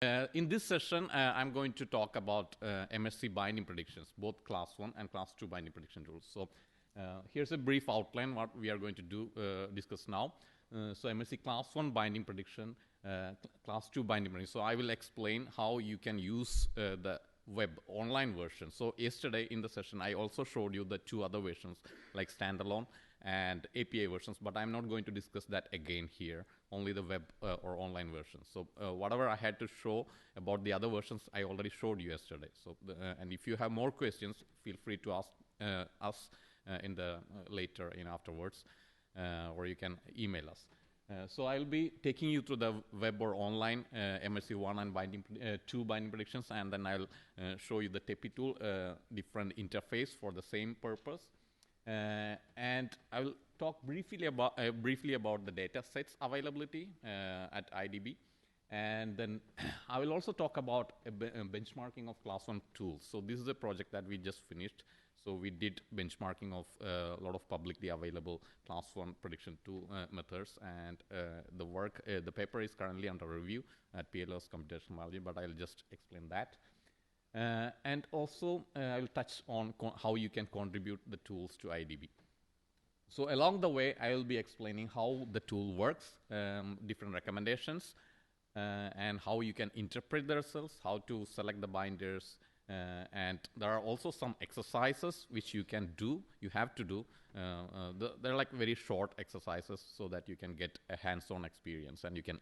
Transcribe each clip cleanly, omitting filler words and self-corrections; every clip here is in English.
In this session, I'm going to talk about MHC binding predictions, both class 1 and class 2 binding prediction rules. So here's a brief outline what we are going to discuss now. So MHC class 1 binding prediction, class 2 binding prediction. So I will explain how you can use the web online version. So yesterday in the session, I also showed you the two other versions like standalone and API versions, but I'm not going to discuss that again here, only the web or online version. So whatever I had to show about the other versions, I already showed you yesterday. So and if you have more questions, feel free to ask us in the later, afterwards, or you can email us. So I'll be taking you through the web or online MHC 1 and 2 binding predictions, and then I'll show you the TepiTool different interface for the same purpose. And I will talk briefly about the data sets availability at IDB, and then I will also talk about benchmarking of class 1 tools. So this is a project that we just finished. So we did benchmarking of a lot of publicly available class 1 prediction tool methods, and the paper is currently under review at PLOS Computational Biology, but I'll just explain that. And also, I will touch on how you can contribute the tools to IDB. So along the way, I will be explaining how the tool works, different recommendations, and how you can interpret the results, how to select the binders, and there are also some exercises which you can do, you have to do. They're like very short exercises so that you can get a hands-on experience and you can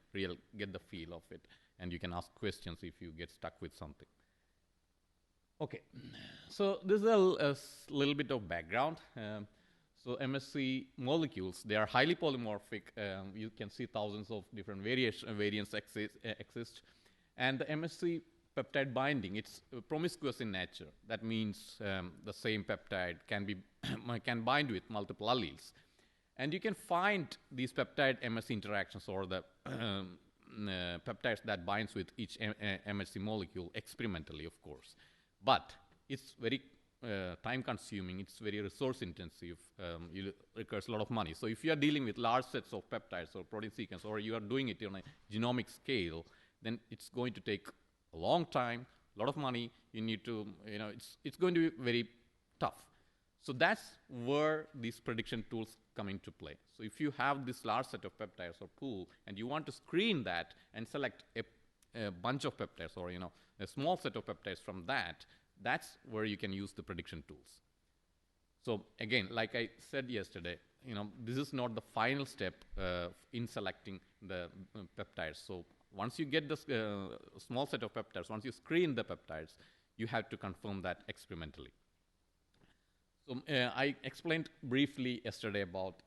get the feel of it, and you can ask questions if you get stuck with something. Okay, so this is a little bit of background. So MHC molecules, they are highly polymorphic. You can see thousands of different variants exist. And the MHC peptide binding, it's promiscuous in nature. That means the same peptide can bind with multiple alleles. And you can find these peptide MHC interactions, or the peptides that binds with each MHC molecule experimentally, of course. But it's very time consuming, it's very resource intensive, it requires a lot of money. So if you are dealing with large sets of peptides or protein sequence, or you are doing it on a genomic scale, then it's going to take a long time, a lot of money. You need to, it's going to be very tough. So that's where these prediction tools come into play. So if you have this large set of peptides or pool, and you want to screen that and select a bunch of peptides, or a small set of peptides from that, that's where you can use the prediction tools. So again, like I said yesterday, this is not the final step in selecting the peptides. So once you get the small set of peptides, once you screen the peptides, you have to confirm that experimentally. So I explained briefly yesterday about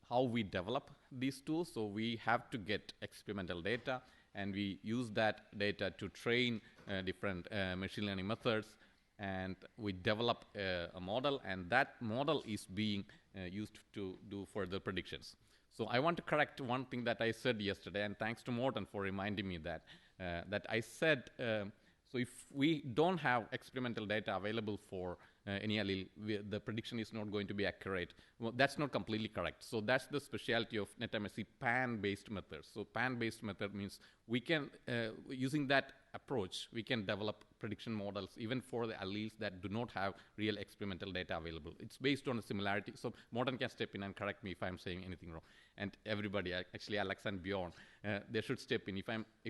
how we develop these tools. So we have to get experimental data, and we use that data to train different machine learning methods, and we develop a model, and that model is being used to do further predictions. So I want to correct one thing that I said yesterday, and thanks to Morten for reminding me that I said, so if we don't have experimental data available for any allele, the prediction is not going to be accurate. Well, that's not completely correct. So that's the specialty of NetMHC pan-based methods. So pan-based method means we can, using that approach, we can develop prediction models even for the alleles that do not have real experimental data available. It's based on a similarity. So Morten can step in and correct me if I'm saying anything wrong. And everybody, actually Alex and Bjorn, they should step in. If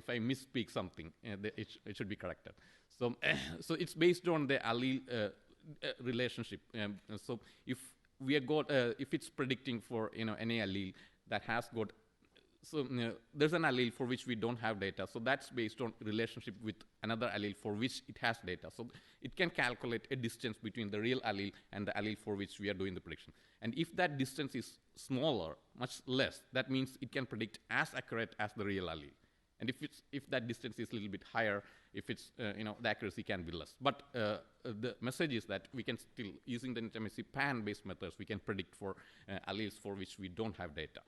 I misspeak something, it should be corrected. So, so it's based on the allele relationship. So if we have got, if it's predicting for any allele that has got, so there's an allele for which we don't have data. So that's based on relationship with another allele for which it has data. So it can calculate a distance between the real allele and the allele for which we are doing the prediction. And if that distance is smaller, much less, that means it can predict as accurate as the real allele. And if that distance is a little bit higher, if it's the accuracy can be less. But the message is that we can still, using the NetMHC pan-based methods, we can predict for alleles for which we don't have data.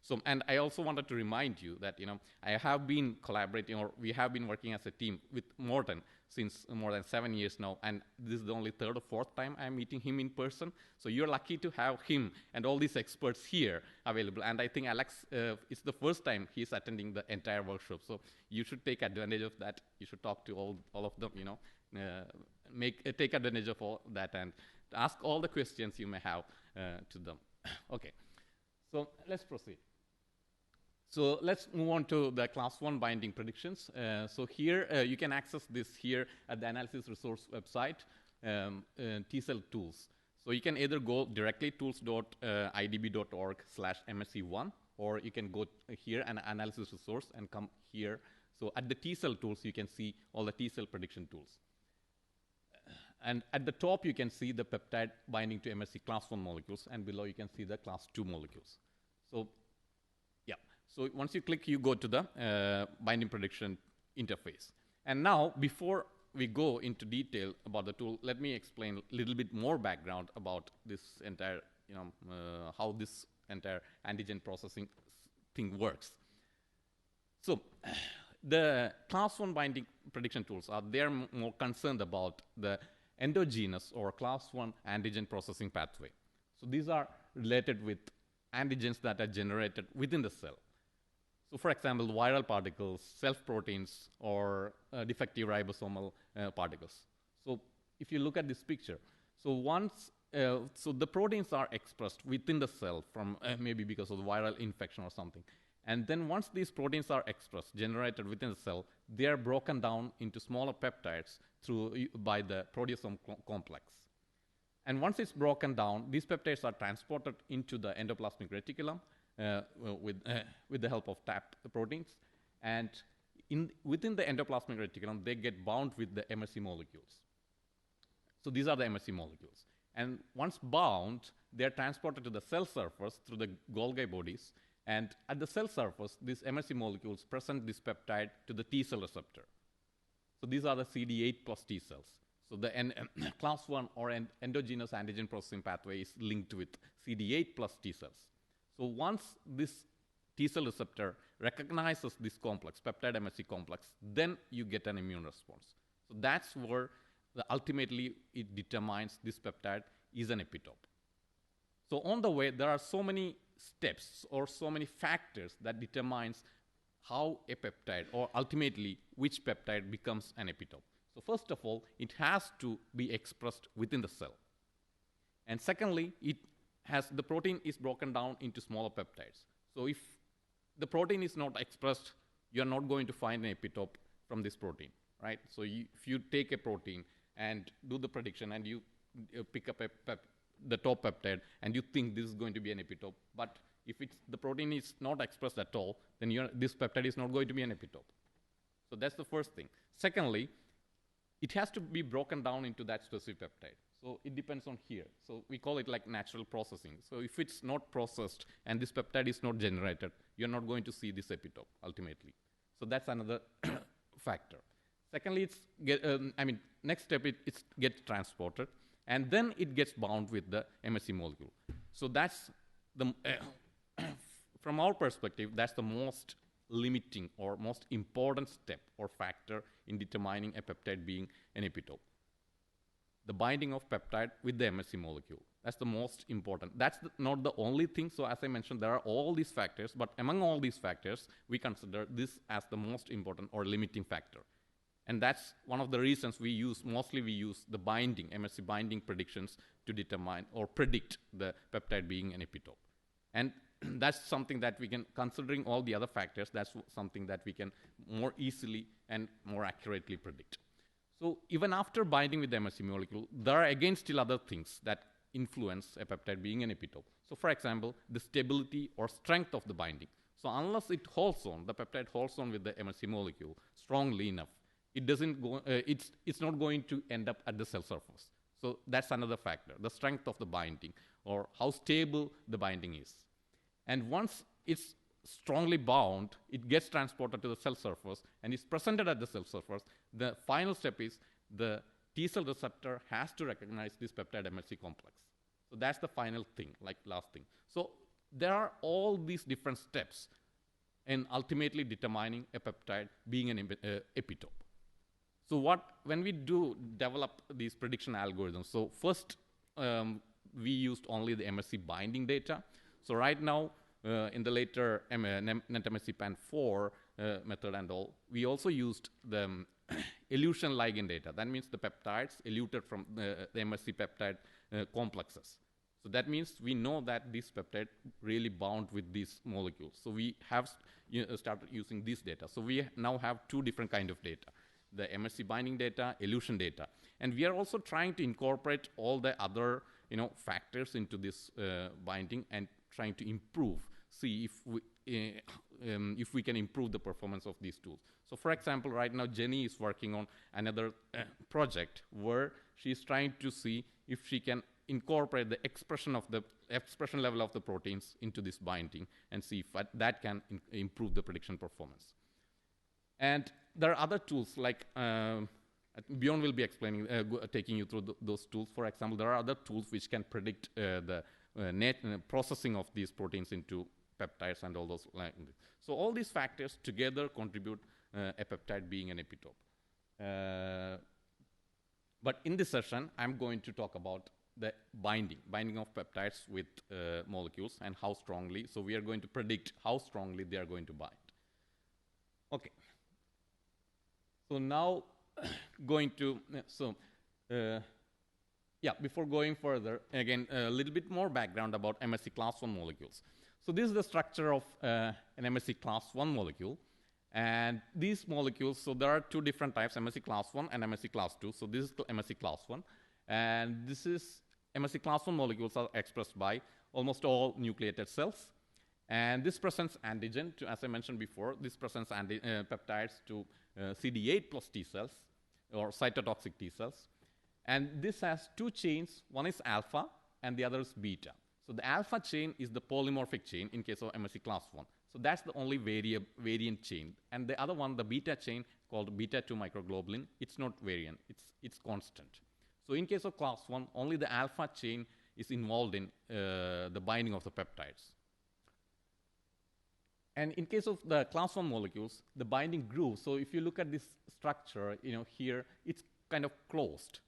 So, and I also wanted to remind you that, I have been collaborating, or we have been working as a team with Morten since more than 7 years now, and this is the only third or fourth time I'm meeting him in person. So you're lucky to have him and all these experts here available. And I think Alex, it's the first time he's attending the entire workshop. So you should take advantage of that. You should talk to all of them, take advantage of all that and ask all the questions you may have to them. Okay, so let's proceed. So let's move on to the class 1 binding predictions. So here you can access this here at the analysis resource website, T-cell tools. So you can either go directly tools.idb.org/MHC1, or you can go here and analysis resource and come here. So at the T-cell tools, you can see all the T-cell prediction tools. And at the top, you can see the peptide binding to MHC class 1 molecules, and below you can see the class 2 molecules. So yeah, so once you click, you go to the binding prediction interface. And now, before we go into detail about the tool, let me explain a little bit more background about this entire, how this entire antigen processing thing works. So the class 1 binding prediction tools they're more concerned about the endogenous or class 1 antigen processing pathway. So these are related with antigens that are generated within the cell. So for example, viral particles, self-proteins, or defective ribosomal particles. So if you look at this picture, so so the proteins are expressed within the cell from maybe because of the viral infection or something. And then once these proteins are expressed, generated within the cell, they are broken down into smaller peptides by the proteasome complex. And once it's broken down, these peptides are transported into the endoplasmic reticulum with the help of TAP proteins. And within the endoplasmic reticulum, they get bound with the MHC molecules. So these are the MHC molecules. And once bound, they're transported to the cell surface through the Golgi bodies. And at the cell surface, these MHC molecules present this peptide to the T cell receptor. So these are the CD8 plus T cells. So the class 1 or endogenous antigen processing pathway is linked with CD8 plus T cells. So once this T cell receptor recognizes this complex, peptide MHC complex, then you get an immune response. So that's where ultimately it determines this peptide is an epitope. So on the way, there are so many steps or so many factors that determines how a peptide, or ultimately which peptide becomes an epitope. So first of all, it has to be expressed within the cell. And secondly, the protein is broken down into smaller peptides. So if the protein is not expressed, you're not going to find an epitope from this protein, right? So if you take a protein and do the prediction and you pick up the top peptide and you think this is going to be an epitope, but if the protein is not expressed at all, then this peptide is not going to be an epitope. So that's the first thing. Secondly, it has to be broken down into that specific peptide. So it depends on here. So we call it like natural processing. So if it's not processed and this peptide is not generated, you're not going to see this epitope ultimately. So that's another factor. Secondly, next step, it gets transported, and then it gets bound with the MHC molecule. So that's from our perspective, that's the most limiting or most important step or factor in determining a peptide being an epitope. The binding of peptide with the MHC molecule. That's the most important. That's not the only thing. So as I mentioned, there are all these factors, but among all these factors, we consider this as the most important or limiting factor. And that's one of the reasons we use the binding, MHC binding predictions to determine or predict the peptide being an epitope. And that's something that we can, considering all the other factors, that's something that we can more easily and more accurately predict. So even after binding with the MHC molecule, there are again still other things that influence a peptide being an epitope. So for example, the stability or strength of the binding. So unless it holds on, the peptide holds on with the MHC molecule strongly enough, it doesn't go, it's not going to end up at the cell surface. So that's another factor, the strength of the binding or how stable the binding is. And once it's strongly bound, it gets transported to the cell surface and is presented at the cell surface. The final step is the T cell receptor has to recognize this peptide MHC complex. So that's the final thing, like last thing. So there are all these different steps in ultimately determining a peptide being an epitope. So when we develop these prediction algorithms, so first we used only the MHC binding data. So right now, in the later NetMHC PAN4 method and all, we also used the elution ligand data. That means the peptides eluted from the MHC peptide complexes. So that means we know that this peptide really bound with these molecules. So we have started using this data. So we now have two different kind of data, the MHC binding data, elution data. And we are also trying to incorporate all the other factors into this binding and trying to see if we can improve the performance of these tools. So for example, right now Jenny is working on another project where she's trying to see if she can incorporate the expression level of the proteins into this binding and see if that can improve the prediction performance. And there are other tools like Bjorn will be explaining, taking you through those tools. For example, there are other tools which can predict the processing of these proteins into peptides and all those. So all these factors together contribute a peptide being an epitope. But in this session, I'm going to talk about the binding of peptides with molecules and how strongly. So we are going to predict how strongly they are going to bind. Okay. So now before going further, again, a little bit more background about MHC class 1 molecules. So this is the structure of an MHC class 1 molecule. And these molecules, so there are two different types, MHC class 1 and MHC class 2. So this is MHC class 1. And this is MHC class 1 molecules are expressed by almost all nucleated cells. And this presents antigen to, as I mentioned before, this presents peptides to CD8 plus T cells or cytotoxic T cells. And this has two chains. One is alpha and the other is beta. So the alpha chain is the polymorphic chain in case of MHC class 1. So that's the only variant chain. And the other one, the beta chain, called beta 2 microglobulin, it's not variant, it's constant. So in case of class 1, only the alpha chain is involved in the binding of the peptides. And in case of the class 1 molecules, the binding groove, so if you look at this structure, here, it's kind of closed.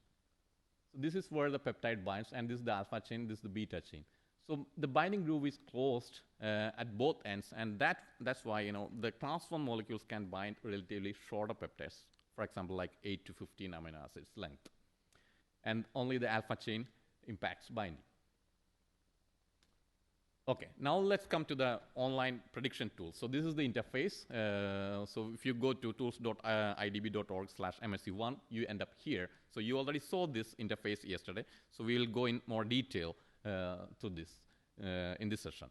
So this is where the peptide binds, and this is the alpha chain, this is the beta chain. So the binding groove is closed at both ends, and that's why the class 1 molecules can bind relatively shorter peptides, for example, like 8 to 15 amino acids length. And only the alpha chain impacts binding. Okay, now let's come to the online prediction tool. So this is the interface. So if you go to tools.idb.org/MHC1, you end up here. So you already saw this interface yesterday. So we will go in more detail to this in this session.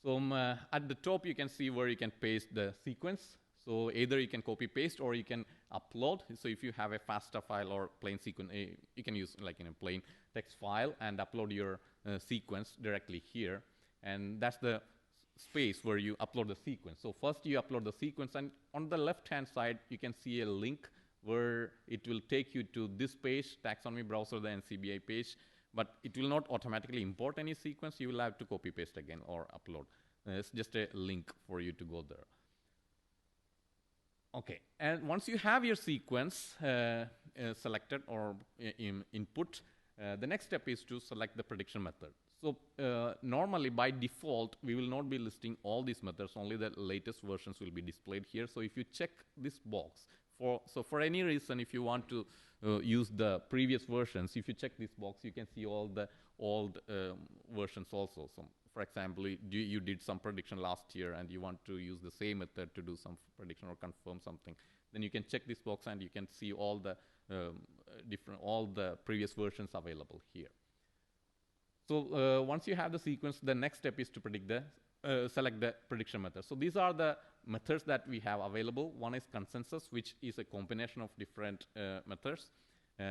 So at the top, you can see where you can paste the sequence. So either you can copy paste or you can upload. So if you have a FASTA file or plain sequence, you can use like in a plain text file and upload your sequence directly here. And that's the space where you upload the sequence. So first you upload the sequence, and on the left-hand side, you can see a link where it will take you to this page, taxonomy browser, the NCBI page, but it will not automatically import any sequence. You will have to copy paste again or upload. It's just a link for you to go there. Okay, and once you have your sequence selected or input, the next step is to select the prediction method. So normally by default, we will not be listing all these methods, only the latest versions will be displayed here. So if you check this box, for any reason, if you want to use the previous versions, if you check this box, you can see all the old versions also. So for example, you did some prediction last year and you want to use the same method to do some prediction or confirm something, then you can check this box and you can see all the previous versions available here. So once you have the sequence, the next step is to select the prediction method. So these are the methods that we have available. One is consensus, which is a combination of different methods.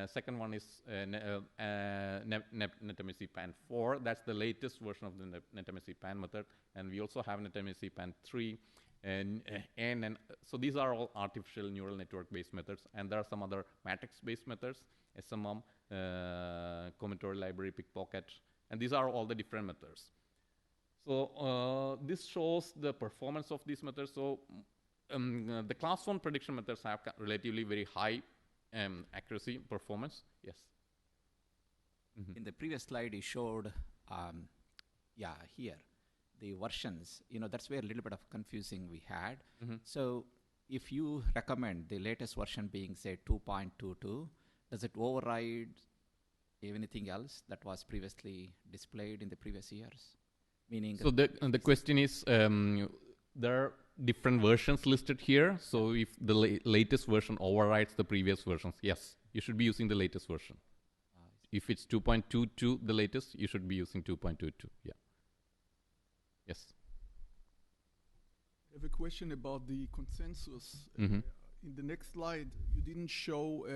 Second one is NetMHC PAN4. That's the latest version of the NetMHC PAN method. And we also have NetMHC PAN3. And so these are all artificial neural network-based methods. And there are some other matrix-based methods, SMM, combinatorial library, pickpocket. And these are all the different methods. So this shows the performance of these methods. So the class 1 prediction methods have relatively very high accuracy performance. Yes. In the previous slide, you showed, here, the versions. That's where a little bit of confusing we had. So if you recommend the latest version being, say, 2.22, does it override anything else that was previously displayed in the previous years? Meaning, so the question is, there are different versions listed here. So if the latest version overrides the previous versions, yes, you should be using the latest version. If it's 2.22, the latest, you should be using 2.22. Yeah. Yes. I have a question about the consensus. In the next slide, you didn't show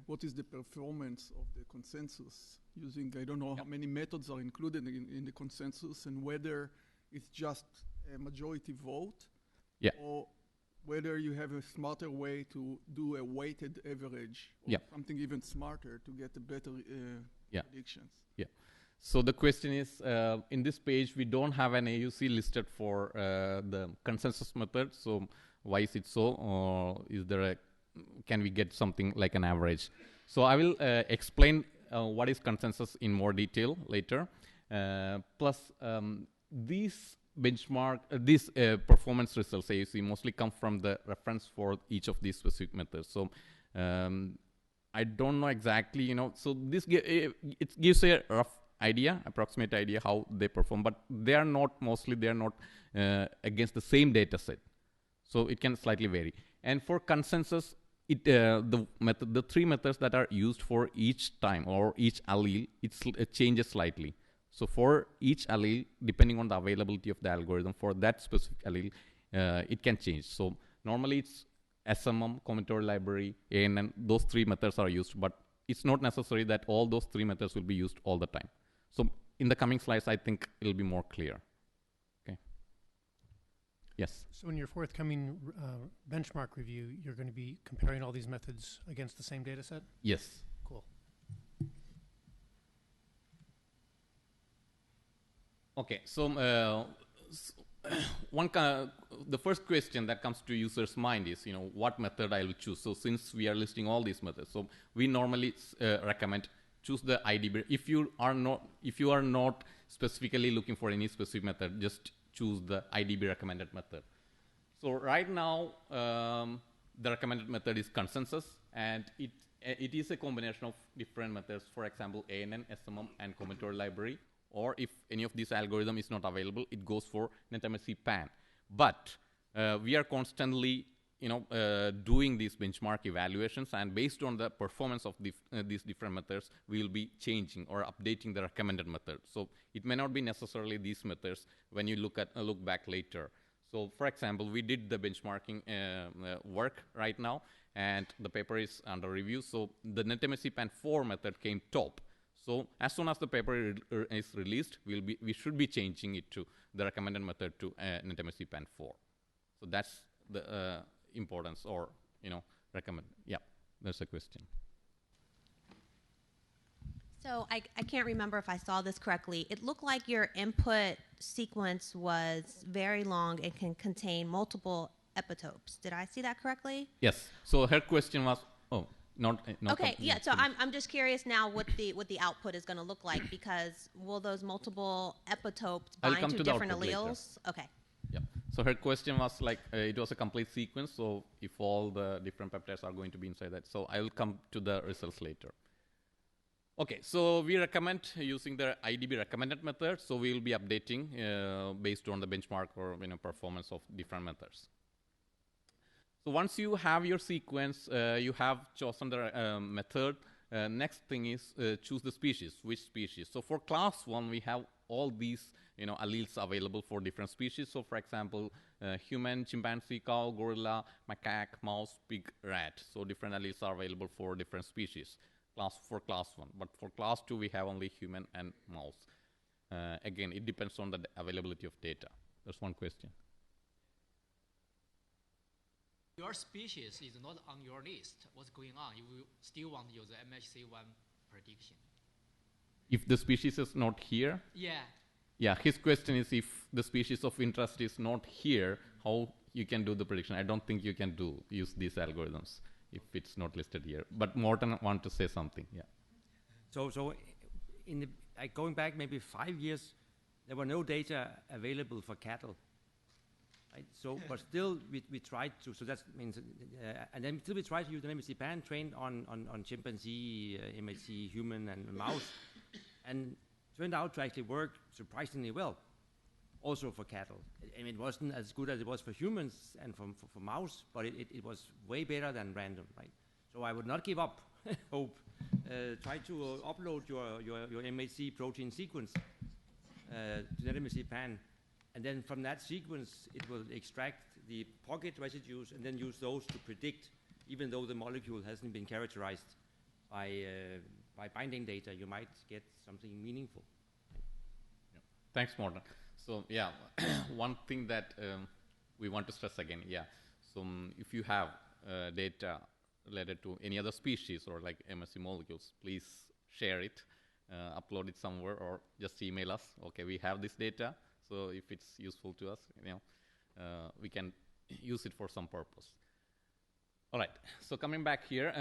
what is the performance of the consensus using, I don't know how many methods are included in the consensus, and whether it's just a majority vote, or whether you have a smarter way to do a weighted average, or something even smarter to get a better predictions. Yeah. So the question is, in this page, we don't have an AUC listed for the consensus method. So why is it so? Or is there can we get something like an average? So I will explain what is consensus in more detail later. Plus, these performance results AUC mostly come from the reference for each of these specific methods. So I don't know exactly, so this it gives a rough idea, approximate idea how they perform, but they are not against the same data set. So it can slightly vary. And for consensus, the three methods that are used for each time or each allele, it changes slightly. So for each allele, depending on the availability of the algorithm for that specific allele, it can change. So normally it's SMM, combinatorial library, ANN, those three methods are used, but it's not necessary that all those three methods will be used all the time. So in the coming slides, I think it'll be more clear. Okay. Yes. So in your forthcoming benchmark review, you're going to be comparing all these methods against the same data set? Yes. Cool. Okay, so the first question that comes to users' mind is, what method I will choose. So since we are listing all these methods, so we normally recommend choose the IDB. If you are not specifically looking for any specific method, just choose the IDB recommended method. So right now, the recommended method is consensus, and it is a combination of different methods. For example, ANN, SMM, and combinatorial library. Or if any of these algorithm is not available, it goes for NetMHC PAN. But we are constantly, doing these benchmark evaluations, and based on the performance of these different methods, we will be changing or updating the recommended method. So it may not be necessarily these methods when you look back later. So for example, we did the benchmarking work right now, and the paper is under review. So the NetMHC PAN 4 method came top. So as soon as the paper is released, we should be changing it to the recommended method to NetMHC PAN 4. So that's the importance, or recommend. Yeah, that's a question. So I can't remember if I saw this correctly. It looked like your input sequence was very long and can contain multiple epitopes. Did I see that correctly? Yes. So her question was, not okay, yeah. So I'm just curious now what the output is going to look like, because will those multiple epitopes bind to different alleles? Later. Okay. Yeah. So her question was like, it was a complete sequence. So if all the different peptides are going to be inside that, so I will come to the results later. Okay. So we recommend using the IDB recommended method. So we will be updating based on the benchmark or performance of different methods. So once you have your sequence, you have chosen the method. Next thing is choose the species. Which species? So for class 1, we have all these alleles available for different species. So for example, human, chimpanzee, cow, gorilla, macaque, mouse, pig, rat. So different alleles are available for different species. For class 1. But for class 2, we have only human and mouse. Again, it depends on the availability of data. That's one question. Your species is not on your list. What's going on? You will still want to use the MHC1 prediction. If the species is not here? Yeah. Yeah, his question is if the species of interest is not here, how you can do the prediction. I don't think you can use these algorithms if it's not listed here. But Morten want to say something. Yeah. So in the, going back maybe 5 years, there were no data available for cattle. Right? So, but still we tried to, so that means, and then still we tried to use an MHC pan trained on chimpanzee, MHC, human and mouse, and turned out to actually work surprisingly well, also for cattle. I mean, it wasn't as good as it was for humans and for mouse, but it was way better than random, right? So I would not give up hope. Try to upload your MHC protein sequence to that MHC pan, and then from that sequence, it will extract the pocket residues and then use those to predict, even though the molecule hasn't been characterized by binding data, you might get something meaningful. Yeah. Thanks, Morten. So yeah, one thing that we want to stress again, yeah. So if you have data related to any other species or like MSC molecules, please share it, upload it somewhere, or just email us. Okay, we have this data, so if it's useful to us, we can use it for some purpose. All right, so coming back here,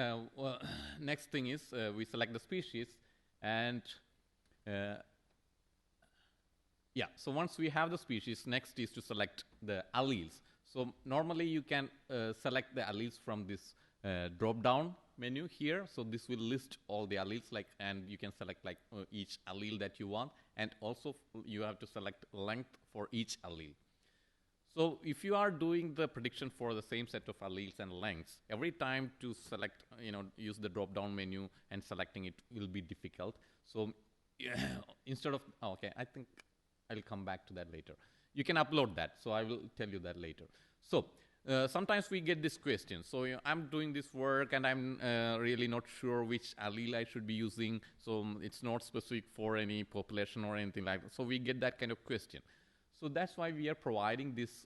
next thing is we select the species, and yeah, so once we have the species, next is to select the alleles. So normally you can select the alleles from this drop-down menu here. So this will list all the alleles, and you can select each allele that you want, and also you have to select length for each allele. So if you are doing the prediction for the same set of alleles and lengths, every time to select, use the drop-down menu and selecting it will be difficult. So instead of, okay, I think I'll come back to that later. You can upload that, so I will tell you that later. So sometimes we get this question. So I'm doing this work and I'm really not sure which allele I should be using. So it's not specific for any population or anything like that. So we get that kind of question. So that's why we are providing this.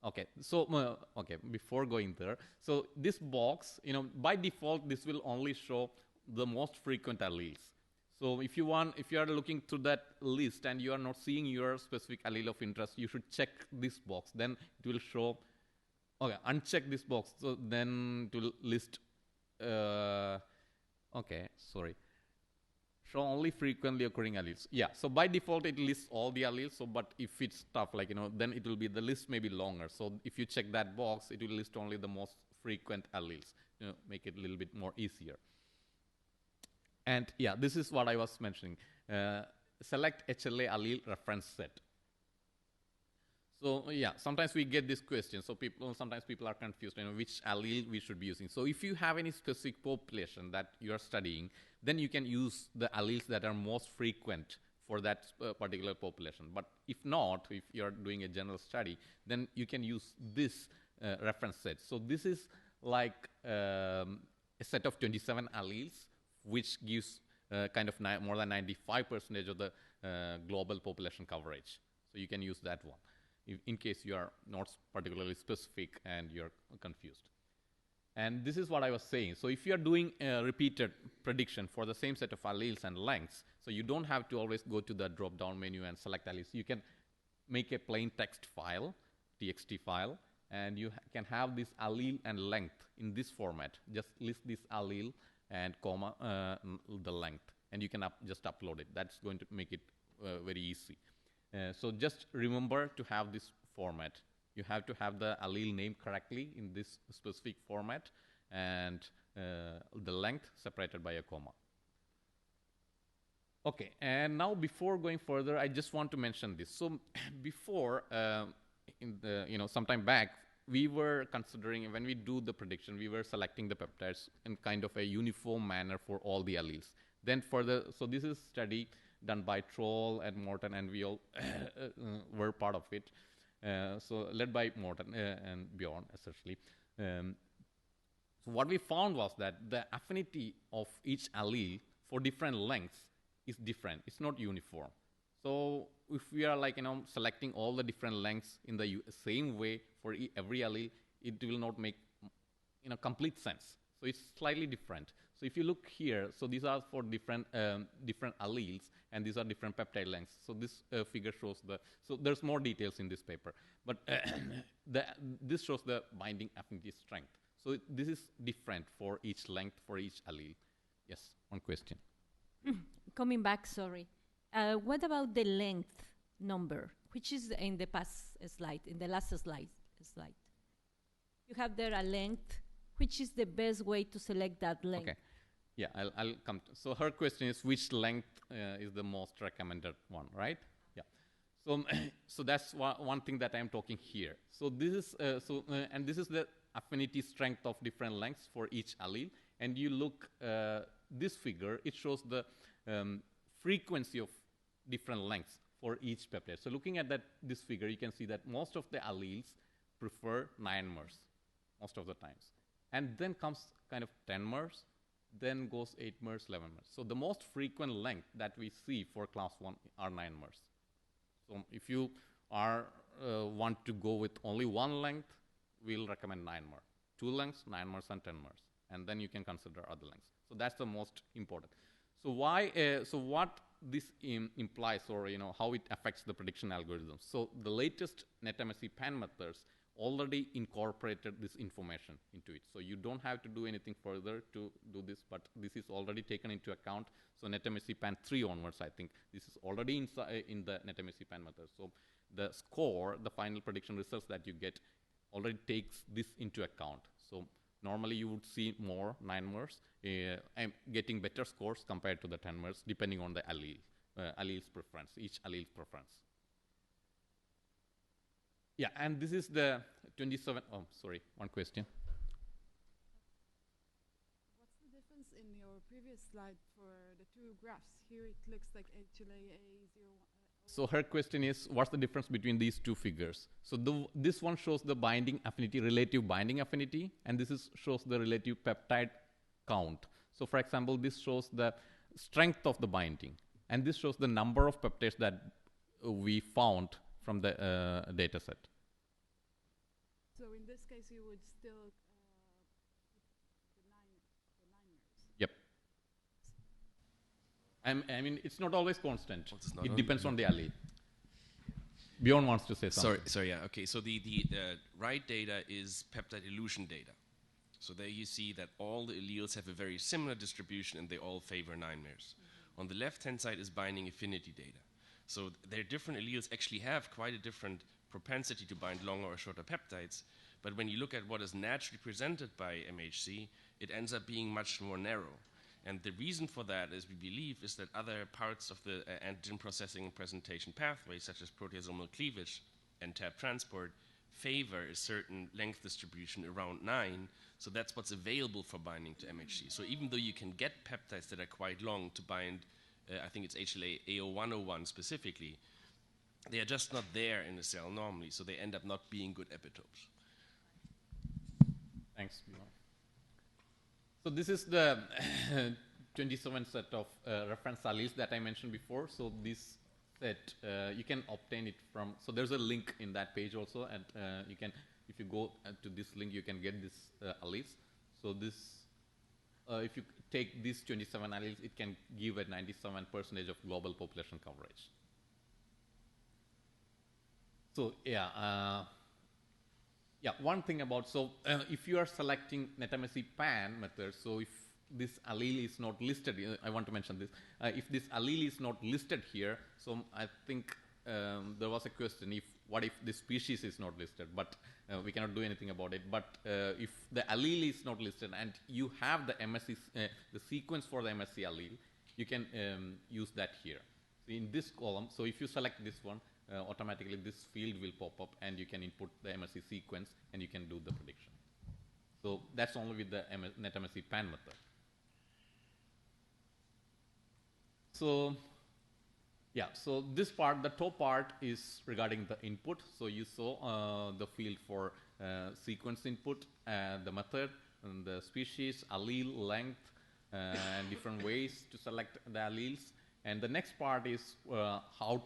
Okay, so before going there, so this box, by default, this will only show the most frequent alleles. So if you are looking through that list and you are not seeing your specific allele of interest, you should check this box. Then it will show. Okay, uncheck this box. So then it will list. Show only frequently occurring alleles. Yeah, so by default it lists all the alleles. So, but if it's tough, then it will be, the list may be longer. So if you check that box, it will list only the most frequent alleles. Make it a little bit more easier. And yeah, this is what I was mentioning. Select HLA allele reference set. So yeah, sometimes we get this question. So sometimes people are confused, which allele we should be using. So if you have any specific population that you are studying, then you can use the alleles that are most frequent for that particular population. But if not, if you are doing a general study, then you can use this reference set. So this is like a set of 27 alleles, which gives kind of more than 95% of the global population coverage. So you can use that one in case you are not particularly specific and you're confused. And this is what I was saying. So if you're doing a repeated prediction for the same set of alleles and lengths, so you don't have to always go to the drop-down menu and select alleles. You can make a plain text file, TXT file, and you can have this allele and length in this format. Just list this allele and comma the length, and you can just upload it. That's going to make it very easy. So just remember to have this format. You have to have the allele name correctly in this specific format, and the length separated by a comma. Okay, and now before going further, I just want to mention this. So before, in the sometime back, we were considering, when we do the prediction, we were selecting the peptides in kind of a uniform manner for all the alleles. Then so this is study done by Troll and Morten, and we all were part of it. So led by Morten and Bjorn, essentially. So what we found was that the affinity of each allele for different lengths is different. It's not uniform. So if we are selecting all the different lengths in the same way for every allele, it will not make complete sense. So it's slightly different. So if you look here, so these are for different alleles, and these are different peptide lengths. So this figure shows so there's more details in this paper, but this shows the binding affinity strength. So this is different for each length, for each allele. Yes, one question. Coming back, sorry. What about the length number, which is in the past slide, in the last slide? You have there a length. Which is the best way to select that length? Okay. Yeah, I'll come to. So her question is which length is the most recommended one, right? Yeah. So so that's one thing that I'm talking here. So this is and this is the affinity strength of different lengths for each allele. And you look this figure, it shows the frequency of different lengths for each peptide. So looking at this figure, you can see that most of the alleles prefer 9 mers most of the times. And then comes kind of 10 mers, then goes 8 mers, 11 mers. So the most frequent length that we see for class 1 are 9 mers. So if you want to go with only one length, we'll recommend 9 mer. 2 lengths, 9 mers and 10 mers. And then you can consider other lengths. So that's the most important. So what this implies, or how it affects the prediction algorithms. So the latest NetMSC PAN methods already incorporated this information into it. So you don't have to do anything further to do this, but this is already taken into account. So NetMSC PAN 3 onwards, I think this is already in the NetMSC PAN method. So the score, the final prediction results that you get, already takes this into account. So normally you would see more 9 mers, and getting better scores compared to the 10 mers, depending on the allele's preference, each allele's preference. Yeah, and this is the 27. Oh, sorry, one question. What's the difference in your previous slide for the 2 graphs? Here it looks like HLA-A01. So her question is, what's the difference between these 2 figures? So this one shows the binding affinity, relative binding affinity, and this shows the relative peptide count. So for example, this shows the strength of the binding, and this shows the number of peptides that we found from the data set. So in this case, you would still the 9 mers. Yep. I mean, it's not always constant. It depends on the allele. Bjorn wants to say something. Sorry, yeah, okay. So the right data is peptide elution data. So there you see that all the alleles have a very similar distribution and they all favor 9 mers. On the left-hand side is binding affinity data. So their different alleles actually have quite a different propensity to bind longer or shorter peptides, but when you look at what is naturally presented by MHC, it ends up being much more narrow. And the reason for that, as we believe, is that other parts of the antigen processing and presentation pathways, such as proteasomal cleavage and Tab transport, favor a certain length distribution around 9, so that's what's available for binding to MHC. So even though you can get peptides that are quite long to bind, I think it's HLA-A0101 specifically, they are just not there in the cell normally, so they end up not being good epitopes. Thanks, Bjorn. So this is the 27 set of reference alleles that I mentioned before. So this set, you can obtain it from, so there's a link in that page also, and you can, if you go to this link, you can get this alleles. So this, if you take these 27 alleles, it can give a 97% of global population coverage. So yeah, one thing about, so if you are selecting NetMSC PAN method, so if this allele is not listed, I want to mention this, if this allele is not listed here, so I think there was a question, what if this species is not listed, but we cannot do anything about it. But if the allele is not listed and you have the MSC, the sequence for the MSC allele, you can use that here. So in this column, so if you select this one, automatically this field will pop up and you can input the MSC sequence and you can do the prediction. So that's only with the NetMSC PAN method. So yeah, so this part, the top part is regarding the input. So you saw the field for sequence input, the method, and the species, allele, length, and different ways to select the alleles. And the next part is how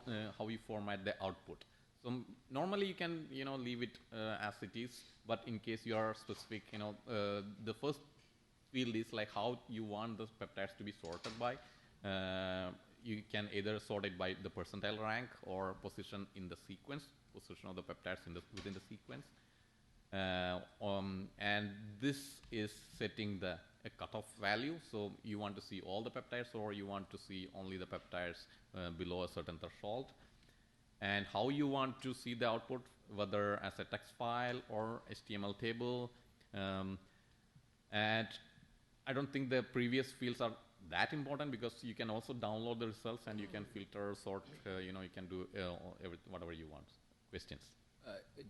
you format the output. So normally you can leave it as it is, but in case you are specific, the first field is like how you want the peptides to be sorted by. You can either sort it by the percentile rank or position in the sequence, position of the peptides within the sequence. And this is setting a cutoff value. So you want to see all the peptides, or you want to see only the peptides below a certain threshold. And how you want to see the output, whether as a text file or HTML table. And I don't think the previous fields are that important, because you can also download the results and you can filter, sort, you can do whatever you want. Questions?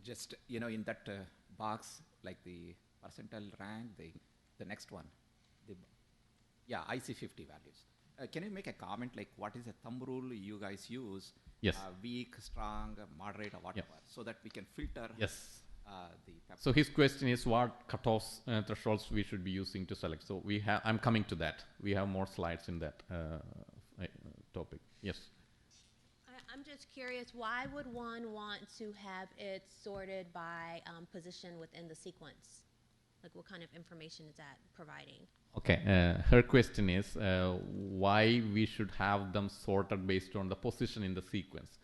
Just, in that box, like the percentile rank, the next one, IC50 values. Can you make a comment, like what is a thumb rule you guys use? Yes. Weak, strong, moderate, or whatever, so that we can filter. Yes. The peptide. So his question is what cutoffs, thresholds we should be using to select. So I'm coming to that. We have more slides in that topic. Yes. I'm just curious, why would one want to have it sorted by position within the sequence? Like, what kind of information is that providing? Okay, her question is why we should have them sorted based on the position in the sequence.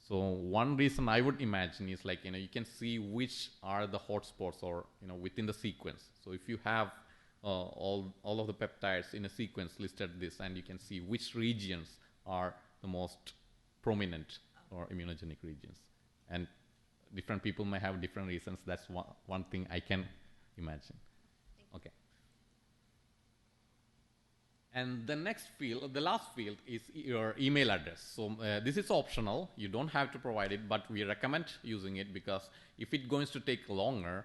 So one reason I would imagine is like, you can see which are the hotspots or, within the sequence. So if you have all of the peptides in a sequence listed this, and you can see which regions are the most prominent or immunogenic regions. And different people may have different reasons. That's one thing I can imagine. Okay. And the next field, the last field, is your email address. So this is optional. You don't have to provide it, but we recommend using it because if it's going to take longer,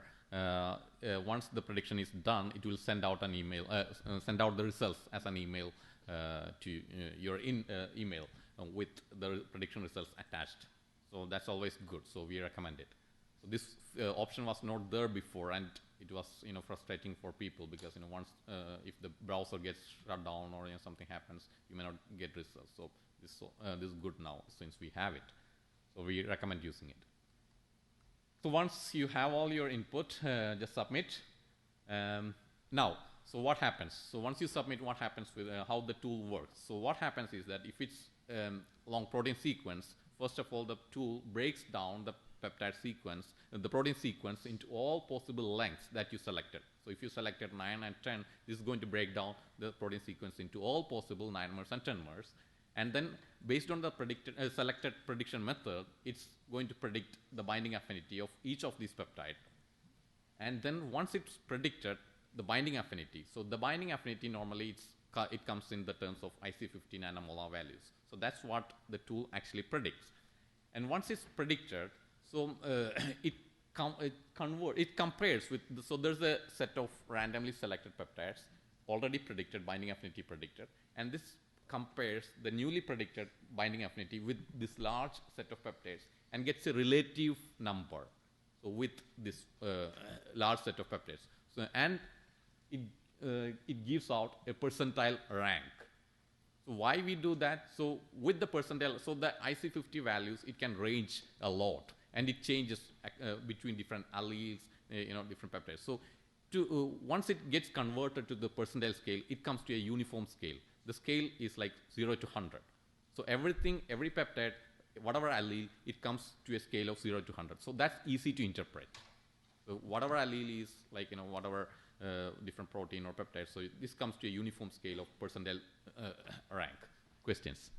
once the prediction is done, it will send out an email, send out the results as an email to your email with the prediction results attached. So that's always good. So we recommend it. So this option was not there before, and it was frustrating for people because once if the browser gets shut down or something happens, you may not get results. So this is good now since we have it. So we recommend using it. So once you have all your input, just submit. Now, so what happens? So once you submit, what happens with how the tool works? So what happens is that if it's long protein sequence, first of all, the tool breaks down the peptide sequence, the protein sequence, into all possible lengths that you selected. So if you selected 9 and 10, this is going to break down the protein sequence into all possible 9 mers and 10 mers. And then based on the selected prediction method, it's going to predict the binding affinity of each of these peptides. And then once it's predicted, the binding affinity. So the binding affinity normally it comes in the terms of IC50 nanomolar values. So that's what the tool actually predicts. And once it's predicted, so it compares with, so there's a set of randomly selected peptides, already predicted, binding affinity predicted, and this compares the newly predicted binding affinity with this large set of peptides and gets a relative number, so with this large set of peptides. So, and it gives out a percentile rank. So why we do that? So with the percentile, so the IC50 values, it can range a lot, and it changes between different alleles, different peptides. So once it gets converted to the percentile scale, it comes to a uniform scale. The scale is like 0 to 100. So every peptide, whatever allele, it comes to a scale of 0 to 100. So that's easy to interpret. So whatever allele is, like, whatever different protein or peptide, so this comes to a uniform scale of percentile rank. Questions?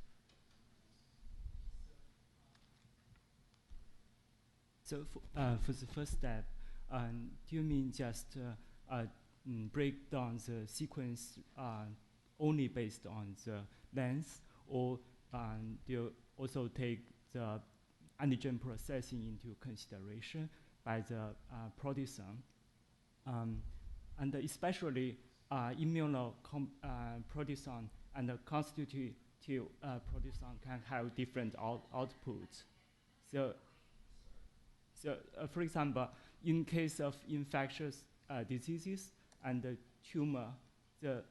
So for the first step, do you mean just break down the sequence only based on the length, or do you also take the antigen processing into consideration by the proteasome? And especially immunoproteasome and the constitutive proteasome can have different outputs. So for example, in case of infectious diseases and the tumor, the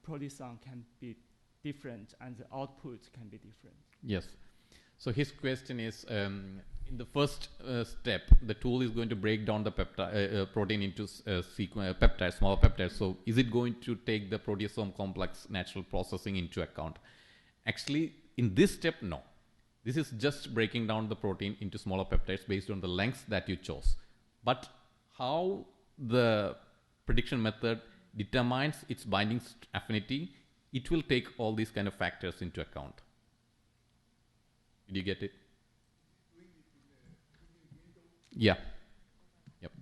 proteasome can be different and the outputs can be different. Yes. So his question is, in the first step, the tool is going to break down the protein into peptides, smaller peptides. So is it going to take the proteasome complex natural processing into account? Actually, in this step, no. This is just breaking down the protein into smaller peptides based on the lengths that you chose. But how the prediction method determines its binding affinity, it will take all these kind of factors into account. Did you get it? Yeah. Yep.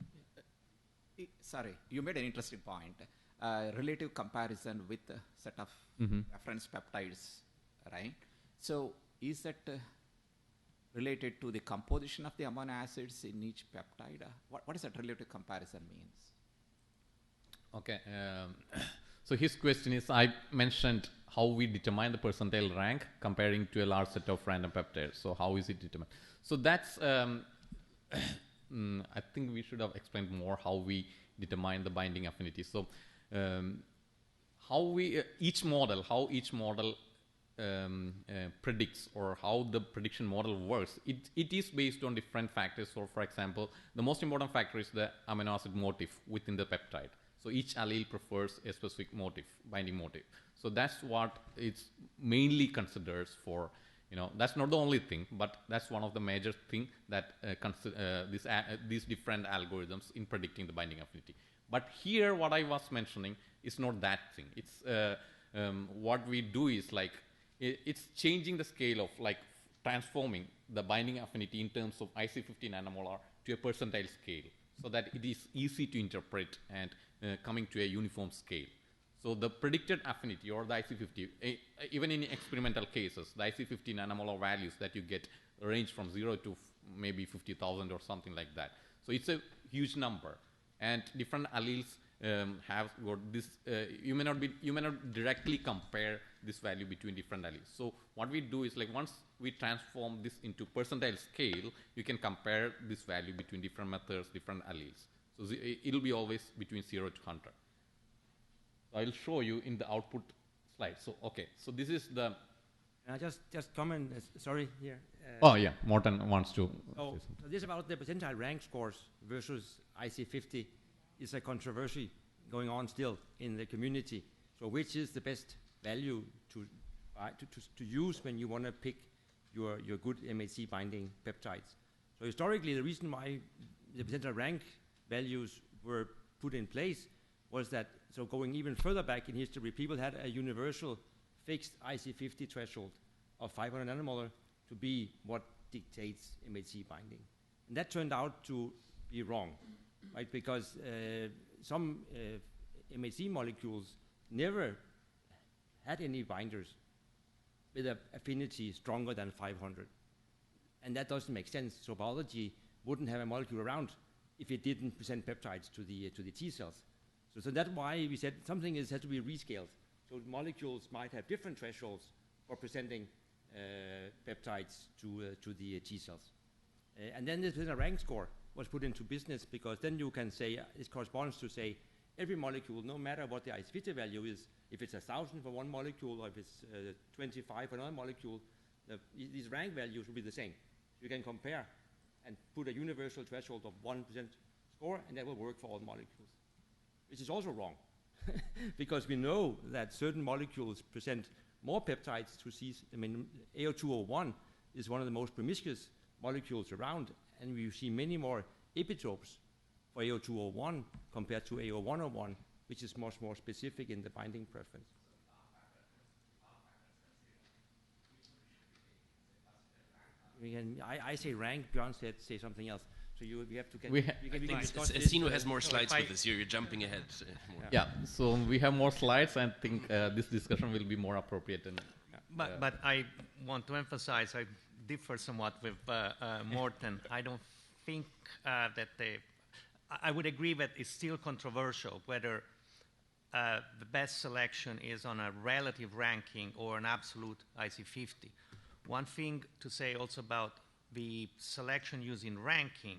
Sorry, you made an interesting point. Relative comparison with a set of reference peptides, right? So is that related to the composition of the amino acids in each peptide? What does that relative comparison means? Okay. So his question is, I mentioned how we determine the percentile rank comparing to a large set of random peptides. So how is it determined? So that's, I think we should have explained more how we determine the binding affinity. So how we, each model predicts, or how the prediction model works, it is based on different factors. So for example, the most important factor is the amino acid motif within the peptide. So each allele prefers a specific motif, binding motif. So that's what it's mainly considers for, that's not the only thing, but that's one of the major thing that these different algorithms in predicting the binding affinity. But here, what I was mentioning is not that thing. It's what we do is like, it's changing the scale of like transforming the binding affinity in terms of IC50 nanomolar to a percentile scale, so that it is easy to interpret and coming to a uniform scale. So the predicted affinity, or the IC50, even in experimental cases, the IC50 nanomolar values that you get range from 0 to maybe 50,000 or something like that. So it's a huge number, and different alleles have got this. You may not directly compare this value between different alleles. So what we do is, like, once we transform this into percentile scale, you can compare this value between different methods, different alleles. So it'll be always between 0 to 100. So I'll show you in the output slide. So okay, so this is the. I just comment. Sorry here. Oh yeah, Morten wants to. So this about the percentile rank scores versus IC50 is a controversy going on still in the community. So which is the best value to use when you want to pick your good MHC binding peptides? So historically, the reason why the percentile rank values were put in place was that, so going even further back in history, people had a universal fixed IC50 threshold of 500 nanomolar to be what dictates MHC binding. And that turned out to be wrong, right? Because some MHC molecules never had any binders with an affinity stronger than 500. And that doesn't make sense. So biology wouldn't have a molecule around if it didn't present peptides to the T cells. So that's why we said something has to be rescaled. So molecules might have different thresholds for presenting peptides to the T cells. And then this rank score was put into business, because then you can say, it corresponds to say, every molecule, no matter what the IC50 value is, if it's 1,000 for one molecule, or if it's 25 for another molecule, these rank values will be the same. You can compare and put a universal threshold of 1% score, and that will work for all molecules. Which is also wrong, because we know that certain molecules present more peptides to Cs. I mean, AO201 is one of the most promiscuous molecules around, and we see many more epitopes for AO201 compared to AO101, which is much more specific in the binding preference. I say rank, Björn say something else. So we have to get. I think Sino has more slides with this. You're jumping ahead. Yeah, so we have more slides. I think this discussion will be more appropriate. But I want to emphasize, I differ somewhat with Morten. I don't think that I would agree that it's still controversial whether the best selection is on a relative ranking or an absolute IC50. One thing to say also about the selection using ranking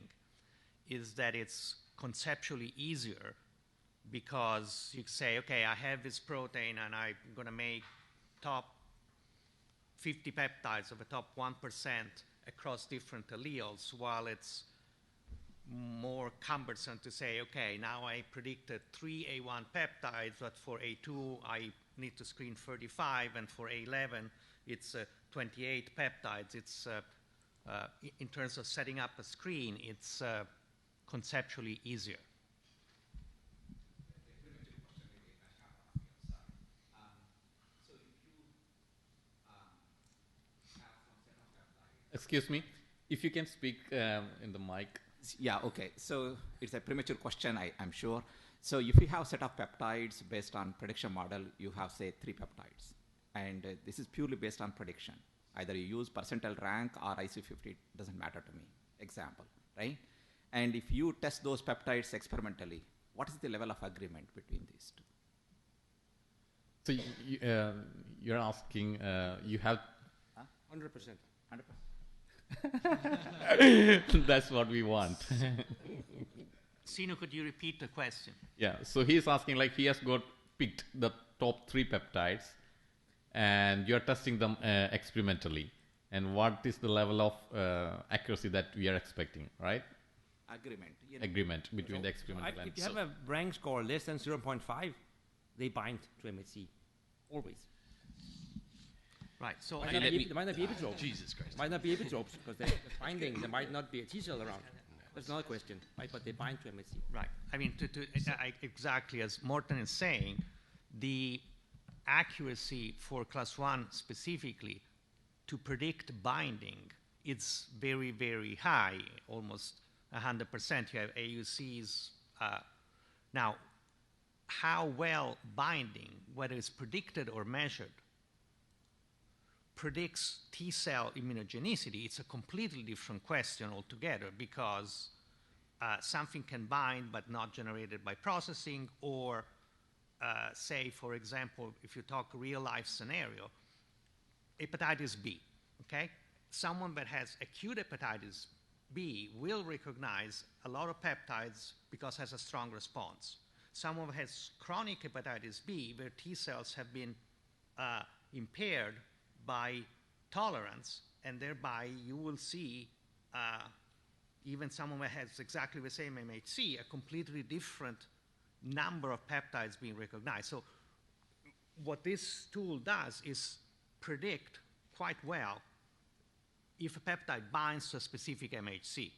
is that it's conceptually easier, because you say, okay, I have this protein and I'm going to make top 50 peptides of the top 1% across different alleles, while it's more cumbersome to say, okay, now I predicted 3 A1 peptides, but for A2 I need to screen 35, and for A11 it's 28 peptides. It's in terms of setting up a screen, it's conceptually easier. Excuse me, if you can speak in the mic. Yeah, okay. So it's a premature question, I'm sure. So if you have a set of peptides based on prediction model, you have, say, 3 peptides. And this is purely based on prediction. Either you use percentile rank or IC50, it doesn't matter to me. Example, right? And if you test those peptides experimentally, what is the level of agreement between these two? So you're asking, you have... 100%. 100%. That's what we want. Sinu, could you repeat the question? Yeah, so he's asking, like, he has picked the top 3 peptides, and you're testing them experimentally. And what is the level of accuracy that we are expecting, right? Agreement. Agreement between the experimental and... If you have a rank score less than 0.5, they bind to MHC, always. Right, so might not be epitopes. Jesus Christ. Might not be epitopes, because they're binding, there might not be a T-cell around. That's another question, right? But they bind to MHC. Right. I mean, exactly as Morten is saying, the accuracy for class 1 specifically to predict binding, it's very, very high, almost 100%. You have AUCs. Now, how well binding, whether it's predicted or measured, predicts T-cell immunogenicity, it's a completely different question altogether, because something can bind but not generated by processing, or say, for example, if you talk real-life scenario, hepatitis B, okay? Someone that has acute hepatitis B will recognize a lot of peptides because has a strong response. Someone that has chronic hepatitis B, where T-cells have been impaired by tolerance, and thereby you will see even someone that has exactly the same MHC, a completely different number of peptides being recognized. So what this tool does is predict quite well if a peptide binds to a specific MHC.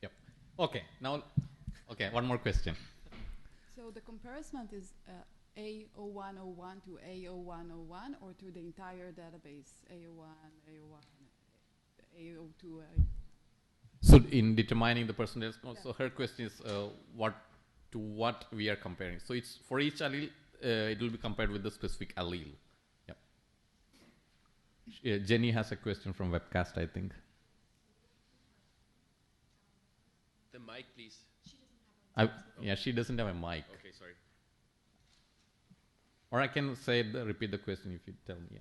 Yep. Okay, now, one more question. So the comparison is A0101 to A0101, or to the entire database, A01, A02, So in determining the percentage score, so her question is what we are comparing. So it's for each allele, it will be compared with the specific allele. Yep. Jenny has a question from webcast, I think. The mic, please. She doesn't have a mic. Okay, sorry. Or I can repeat the question if you tell me. Yeah.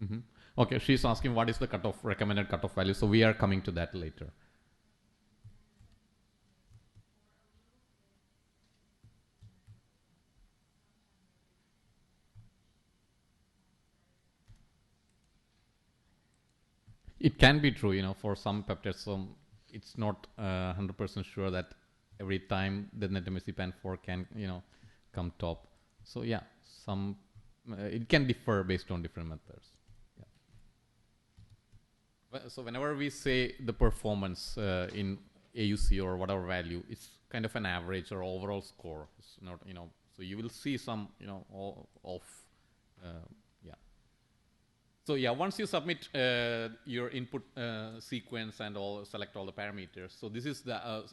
Mm-hmm. Okay, she's asking what is the recommended cutoff value. So we are coming to that later. It can be true, for some peptides. It's not 100% sure that every time the net MHC PAN4 can, come top. So yeah, it can differ based on different methods. Yeah. So whenever we say the performance in AUC or whatever value, it's kind of an average or overall score. It's not, so you will see some, So yeah, once you submit your input sequence and select all the parameters. So this is the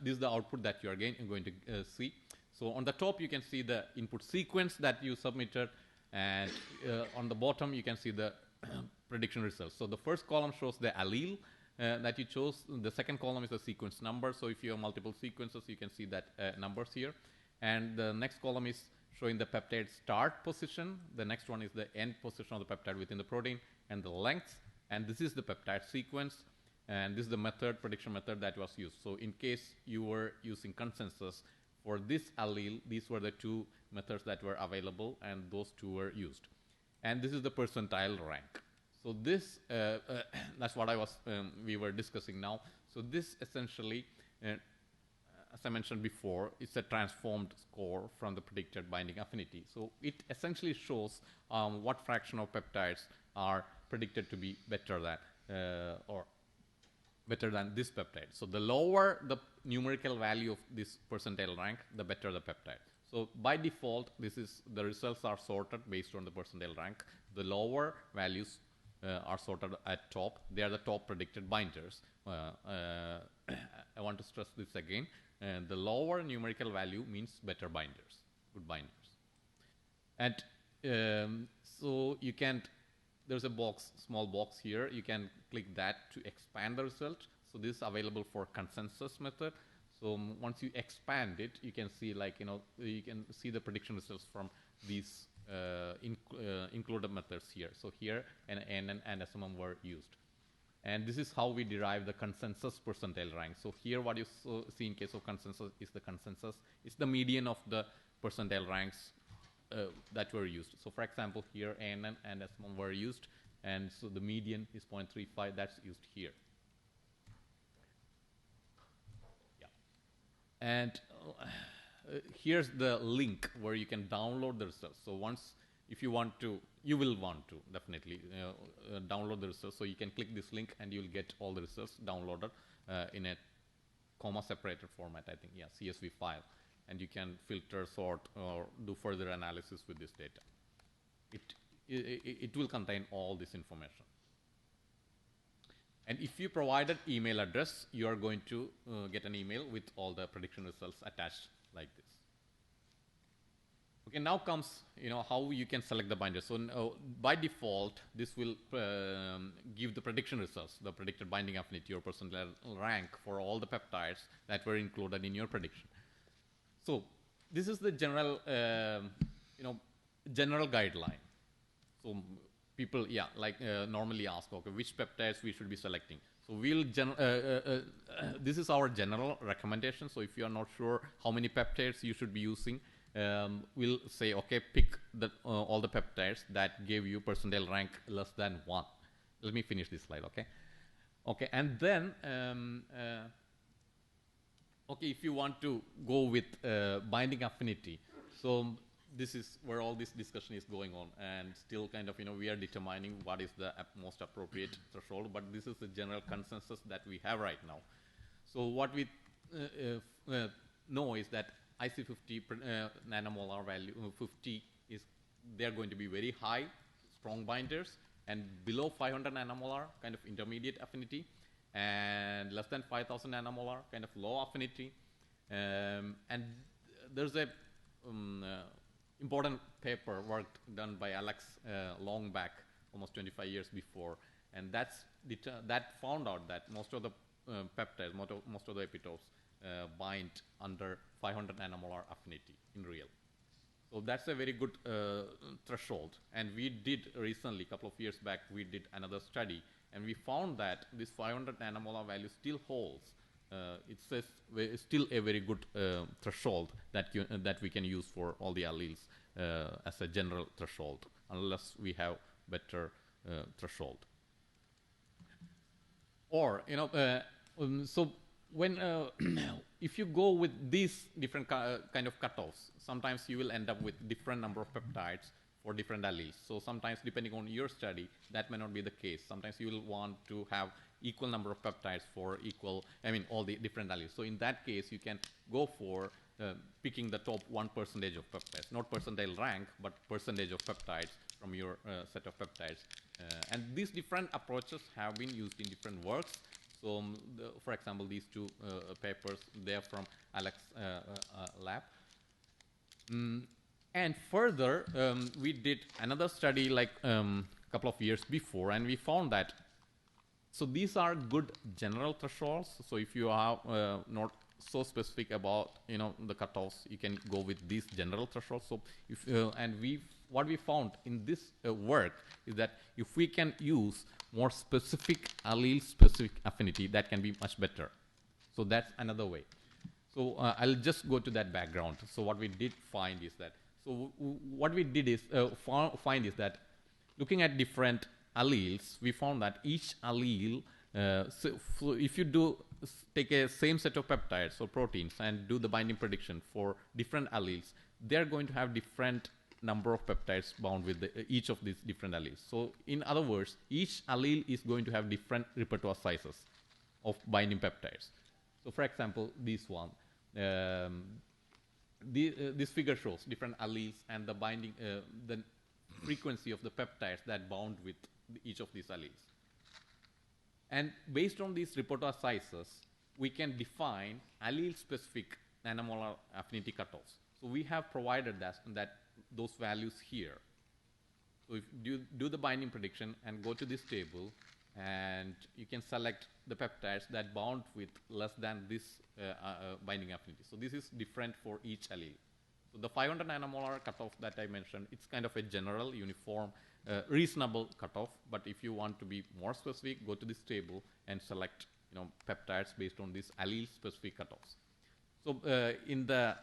this is the output that you are going to see. So on the top you can see the input sequence that you submitted, and on the bottom you can see the prediction results. So the first column shows the allele that you chose. The second column is the sequence number. So if you have multiple sequences, you can see that numbers here. And the next column is showing the peptide start position. The next one is the end position of the peptide within the protein, and the length. and this is the peptide sequence, and this is the method, prediction method that was used. So in case you were using consensus for this allele, these were the two methods that were available, and those two were used. And this is the percentile rank. So this, that's what we were discussing now. So this essentially, as I mentioned before, it's a transformed score from the predicted binding affinity. So it essentially shows what fraction of peptides are predicted to be better than, or better than this peptide. So the lower the numerical value of this percentile rank, the better the peptide. So by default, the results are sorted based on the percentile rank. The lower values are sorted at top. They are the top predicted binders. I want to stress this again. The lower numerical value means better binders, good binders. And so you can, there's a box, small box here. You can click that to expand the result. So this is available for consensus method. So once you expand it, you can see, like, you can see the prediction results from these included methods here. So here NN and SMM were used. And this is how we derive the consensus percentile rank. So here what you see in case of consensus is the consensus. It's the median of the percentile ranks that were used. So for example, here ANN and SMM were used. And so the median is 0.35. That's used here. Yeah. And here's the link where you can download the results. So once, if you want to, you will want to definitely download the results. So you can click this link and you'll get all the results downloaded in a comma separated format, I think, yeah, CSV file. And you can filter, sort, or do further analysis with this data. It will contain all this information. And if you provided email address, you are going to get an email with all the prediction results attached like this. Okay, now comes, how you can select the binder. So by default, this will give the prediction results, the predicted binding affinity or percentile rank for all the peptides that were included in your prediction. So this is the general, general guideline. So people, normally ask, okay, which peptides we should be selecting. So we'll this is our general recommendation. So if you are not sure how many peptides you should be using, we'll say, okay, pick all the peptides that gave you percentile rank less than 1. Let me finish this slide, okay? Okay, and then, okay, if you want to go with binding affinity, so this is where all this discussion is going on, and still kind of, we are determining what is the most appropriate threshold, but this is the general consensus that we have right now. So what we know is that IC50 nanomolar value 50 is, they're going to be very high, strong binders, and below 500 nanomolar kind of intermediate affinity, and less than 5,000 nanomolar kind of low affinity. And there's a important paper work done by Alex long back, almost 25 years before, and that found out that most of the peptides, most of the epitopes bind under 500 nanomolar affinity in real. So that's a very good threshold. And we did recently, a couple of years back, we did another study, and we found that this 500 nanomolar value still holds. It's still a very good threshold that we can use for all the alleles as a general threshold, unless we have better threshold. Or, so when if you go with these different kind of cutoffs, sometimes you will end up with different number of peptides for different alleles. So sometimes, depending on your study, that may not be the case. Sometimes you will want to have equal number of peptides for all the different alleles. So in that case, you can go for picking the top 1% of peptides, not percentile rank, but percentage of peptides from your set of peptides. And these different approaches have been used in different works. So, for example, these two papers, they are from Alex lab. And further, we did another study like a couple of years before, and we found that, so these are good general thresholds. So if you are not so specific about the cutoffs, you can go with these general thresholds. So if and we what we found in this work is that if we can use more specific allele-specific affinity, that can be much better. So that's another way. So I'll just go to that background. So what we did find is that, what we did is find is that looking at different alleles, we found that each allele, so if you take a same set of peptides or proteins and do the binding prediction for different alleles, they're going to have different number of peptides bound with each of these different alleles. So in other words, each allele is going to have different repertoire sizes of binding peptides. So for example, this one, this figure shows different alleles and the binding, the frequency of the peptides that bound with each of these alleles. And based on these repertoire sizes, we can define allele-specific nanomolar affinity cutoffs. So we have provided those values here. So if you do the binding prediction and go to this table, and you can select the peptides that bound with less than this binding affinity. So this is different for each allele. So the 500 nanomolar cutoff that I mentioned, it's kind of a general, uniform, reasonable cutoff. But if you want to be more specific, go to this table and select peptides based on these allele-specific cutoffs. So in the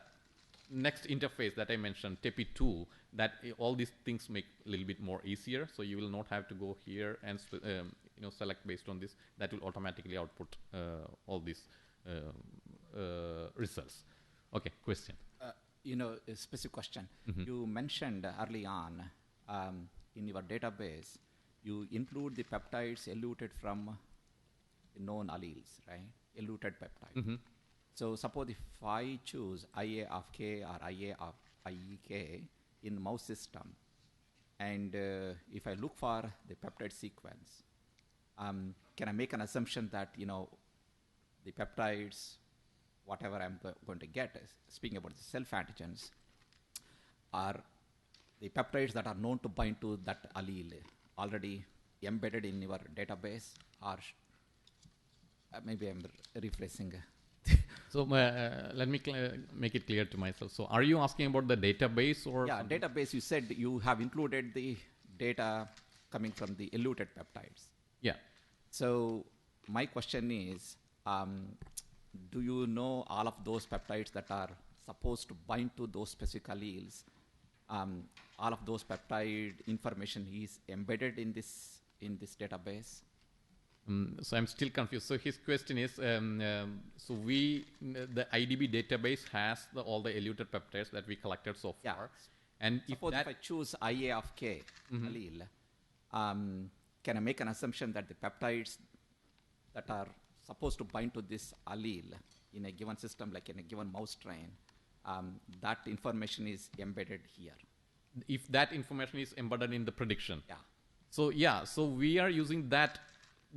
next interface that I mentioned, TepiTool, that all these things make a little bit more easier. So you will not have to go here and select based on this. That will automatically output all these results. Okay, question. A specific question. You mentioned early on in your database, you include the peptides eluted from the known alleles, right? Eluted peptide. So suppose if I choose IA of K or IA of IEK in mouse system, and if I look for the peptide sequence, can I make an assumption that the peptides, whatever I'm going to get, speaking about the self-antigens, are the peptides that are known to bind to that allele already embedded in your database, or maybe I'm rephrasing. So let me make it clear to myself. So are you asking about the database or? Yeah, something? database. You said you have included the data coming from the eluted peptides. Yeah. So my question is, do you know all of those peptides that are supposed to bind to those specific alleles? All of those peptide information is embedded in this database. So I'm still confused. So his question is, so the IDB database has all the eluted peptides that we collected so far. And suppose if I choose IA of K allele, can I make an assumption that the peptides that are supposed to bind to this allele in a given system, like in a given mouse strain, that information is embedded here? If that information is embedded in the prediction. Yeah. So we are using that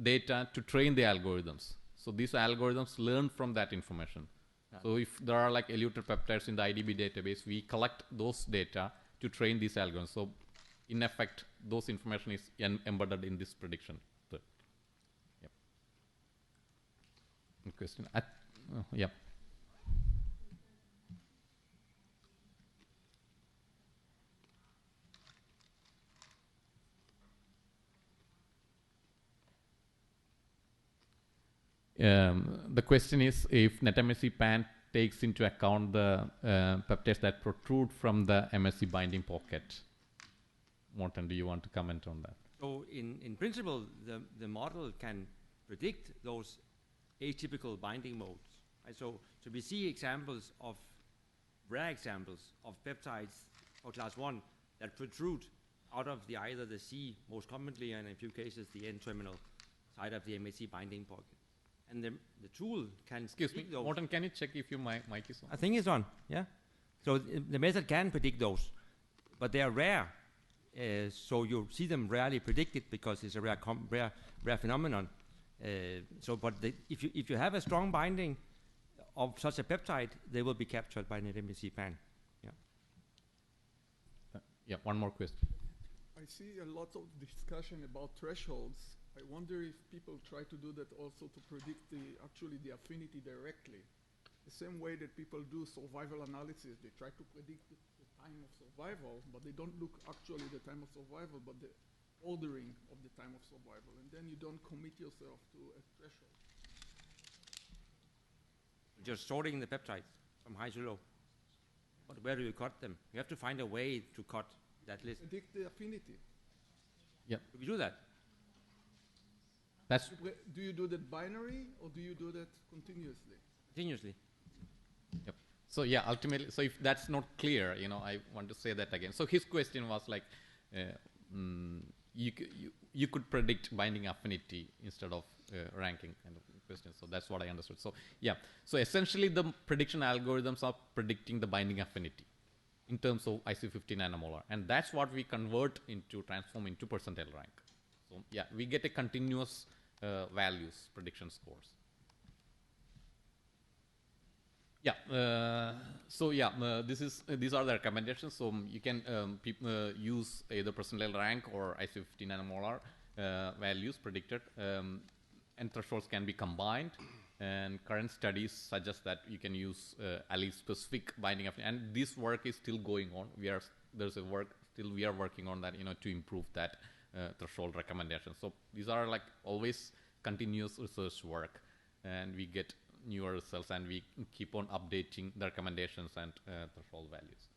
data to train the algorithms. So these algorithms learn from that information. So if there are like eluted peptides in the IDB database, we collect those data to train these algorithms. So in effect, those information is embedded in this prediction. So, yep. Question? Yeah. The question is if NetMHC PAN takes into account the peptides that protrude from the MHC binding pocket. Morten, do you want to comment on that? So in principle, the model can predict those atypical binding modes. Right? So we see examples of rare examples of peptides for class 1 that protrude out of either the C, most commonly, and in a few cases the N-terminal side of the MHC binding pocket. And the tool can... Excuse me, Morten, can you check if your mic is on? I think it's on, yeah. So the method can predict those, but they are rare. So you see them rarely predicted because it's a rare phenomenon. But if you have a strong binding of such a peptide, they will be captured by NetMHC PAN. Yeah, one more question. I see a lot of discussion about thresholds. I wonder if people try to do that also to predict actually the affinity directly. The same way that people do survival analysis, they try to predict the time of survival, but they don't look actually the time of survival, but the ordering of the time of survival. And then you don't commit yourself to a threshold. Just sorting the peptides from high to low. But where do you cut them? You have to find a way to cut that list. Predict the affinity. Yeah. Do we do that? That's Do you do that binary or do you do that continuously? Continuously. Yep. So yeah, ultimately, so if that's not clear, I want to say that again. So his question was like, you could predict binding affinity instead of ranking kind of question. So that's what I understood. So yeah, so essentially the prediction algorithms are predicting the binding affinity in terms of IC50 nanomolar, and that's what we transform into percentile rank. So yeah, we get a continuous values prediction scores. Yeah. These are the recommendations. So you can use either percentile rank or IC50 nanomolar values predicted, and thresholds can be combined. And current studies suggest that you can use allele-specific binding affinity. And this work is still going on. We are working on that, to improve that threshold recommendation. So these are like always continuous research work, and we get newer results, and we keep on updating the recommendations and threshold values.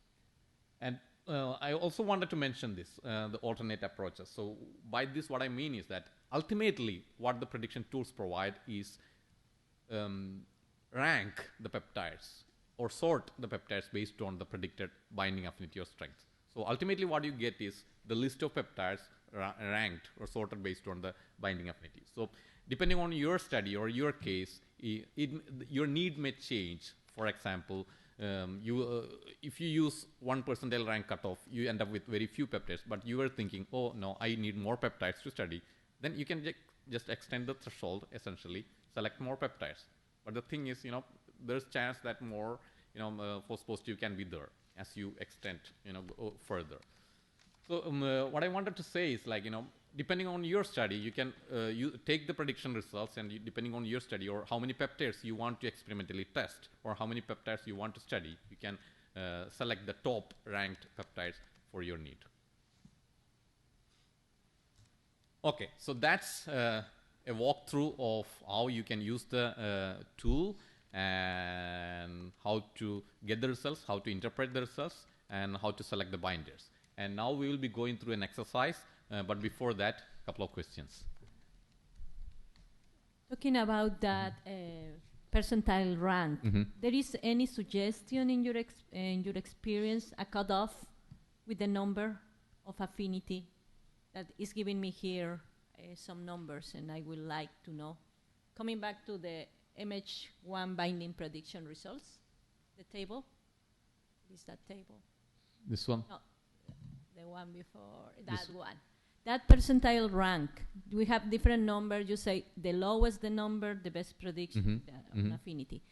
And I also wanted to mention this, the alternate approaches. So by this, what I mean is that ultimately what the prediction tools provide is rank the peptides or sort the peptides based on the predicted binding affinity or strength. So ultimately what you get is the list of peptides ranked or sorted based on the binding affinity. So depending on your study or your case, your need may change. For example, if you use 1 percentile rank cutoff, you end up with very few peptides, but you are thinking, oh no, I need more peptides to study. Then you can just extend the threshold, essentially, select more peptides. But the thing is, there's chance that more, false positive can be there as you extend, go further. So what I wanted to say is, like, depending on your study, you can you take the prediction results, and depending on your study or how many peptides you want to experimentally test or how many peptides you want to study, you can select the top ranked peptides for your need. Okay, so that's a walkthrough of how you can use the tool and how to get the results, how to interpret the results, and how to select the binders. And now we will be going through an exercise, but before that, a couple of questions. Talking about that percentile rank, there is any suggestion in your experience, a cutoff with the number of affinity that is giving me here some numbers, and I would like to know. Coming back to the MH1 binding prediction results, the table. Is that table? This one? No, the one before, that one. That percentile rank, we have different numbers. You say the lowest the number, the best prediction on affinity.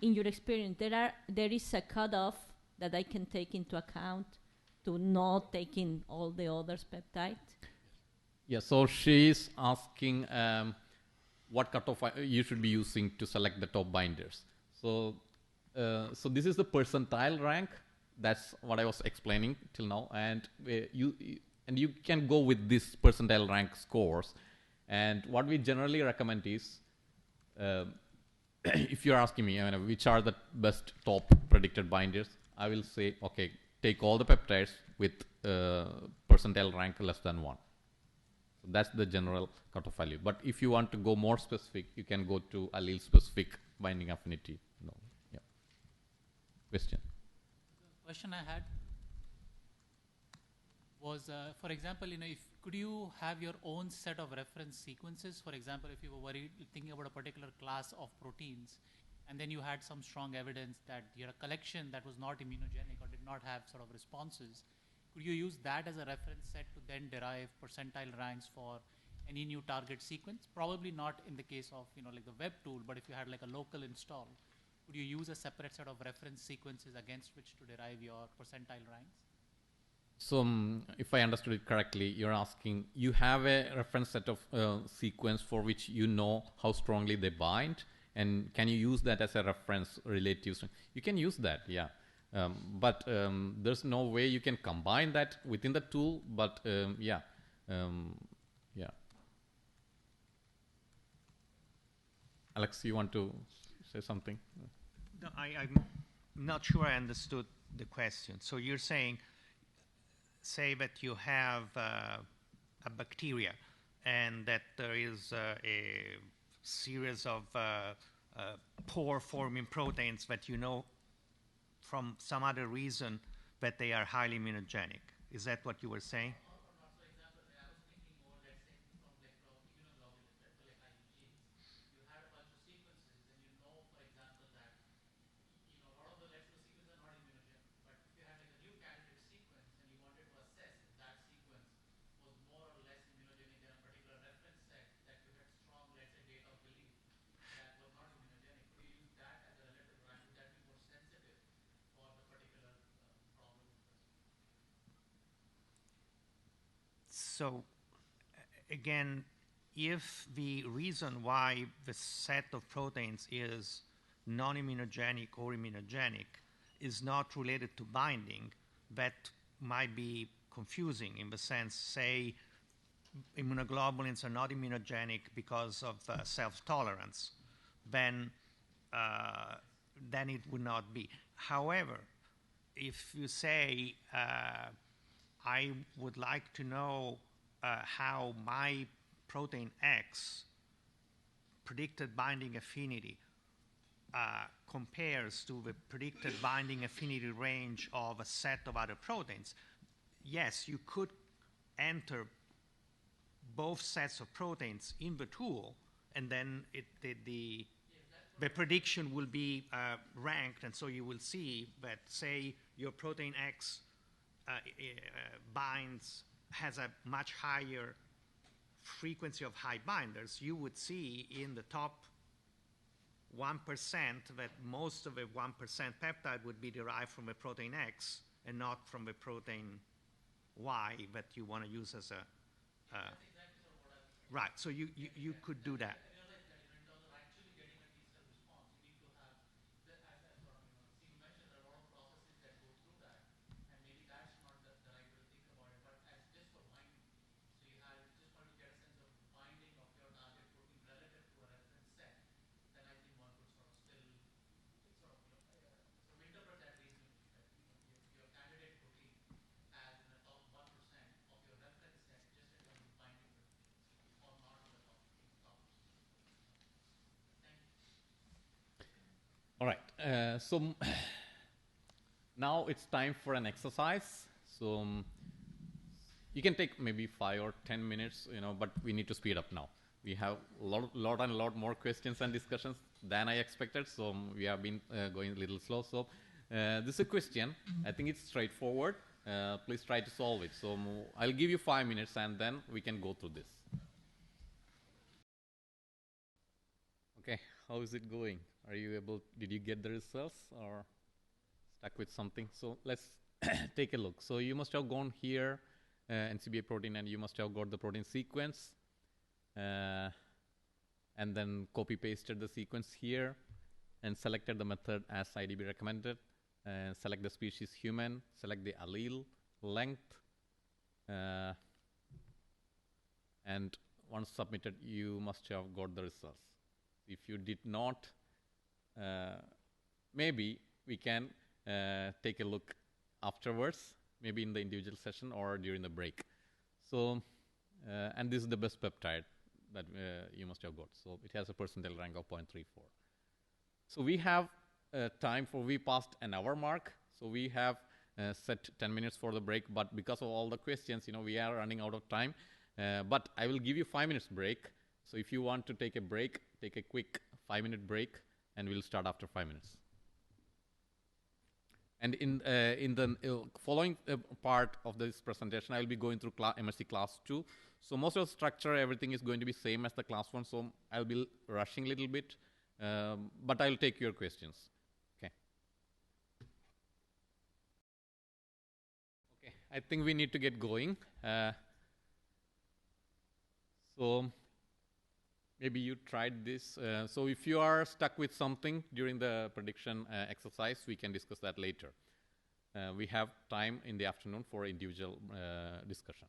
In your experience, there is a cutoff that I can take into account to not taking all the others peptides? Yeah, so she's asking what cutoff you should be using to select the top binders. So, so this is the percentile rank. That's what I was explaining till now, and you can go with this percentile rank scores. And what we generally recommend is, if you're asking me, which are the best top predicted binders, I will say, okay, take all the peptides with percentile rank less than 1. So that's the general cutoff value. But if you want to go more specific, you can go to allele specific binding affinity. No, yeah. Question. The question I had was, for example, could you have your own set of reference sequences? For example, if you were thinking about a particular class of proteins, and then you had some strong evidence that your collection that was not immunogenic or did not have sort of responses, could you use that as a reference set to then derive percentile ranks for any new target sequence? Probably not in the case of, like the web tool, but if you had like a local install, could you use a separate set of reference sequences against which to derive your percentile ranks? So if I understood it correctly, you're asking, you have a reference set of sequence for which you know how strongly they bind, and can you use that as a reference relative? You can use that, yeah. But there's no way you can combine that within the tool. But yeah. Alex, you want to say something? No, I'm not sure I understood the question. So you're saying, say that you have a bacteria and that there is a series of pore-forming proteins that you know from some other reason that they are highly immunogenic. Is that what you were saying? So again, if the reason why the set of proteins is non-immunogenic or immunogenic is not related to binding, that might be confusing in the sense, say, immunoglobulins are not immunogenic because of self-tolerance, then it would not be. However, if you say, I would like to know how my protein X predicted binding affinity compares to the predicted binding affinity range of a set of other proteins, yes, you could enter both sets of proteins in the tool, and then the prediction will be ranked, and so you will see that, say, your protein X has a much higher frequency of high binders. You would see in the top 1% that most of a 1% peptide would be derived from a protein X and not from a protein Y that you want to use as a... right, so you could do that. All right. So now it's time for an exercise. So you can take maybe 5 or 10 minutes, but we need to speed up now. We have a lot more questions and discussions than I expected. So we have been going a little slow. So this is a question. I think it's straightforward. Please try to solve it. So I'll give you 5 minutes and then we can go through this. Okay, how is it going? Did you get the results or stuck with something? So let's take a look. So you must have gone here, NCBA protein, and you must have got the protein sequence, and then copy pasted the sequence here and selected the method as IDB recommended, select the species human, select the allele, length, and once submitted, you must have got the results. If you did not, maybe we can take a look afterwards, maybe in the individual session or during the break. So, and this is the best peptide that you must have got. So it has a percentile rank of 0.34. So we have time we passed an hour mark. So we have set 10 minutes for the break, but because of all the questions, we are running out of time. But I will give you 5 minutes break. So if you want to take a break, take a quick 5-minute break, and we'll start after 5 minutes. And in the following part of this presentation, I will be going through MHC Class 2. So most of the structure, everything is going to be same as the Class 1. So I'll be rushing a little bit, but I'll take your questions. Okay. Okay, I think we need to get going. So maybe you tried this. So if you are stuck with something during the prediction exercise, we can discuss that later. we have time in the afternoon for individual discussion.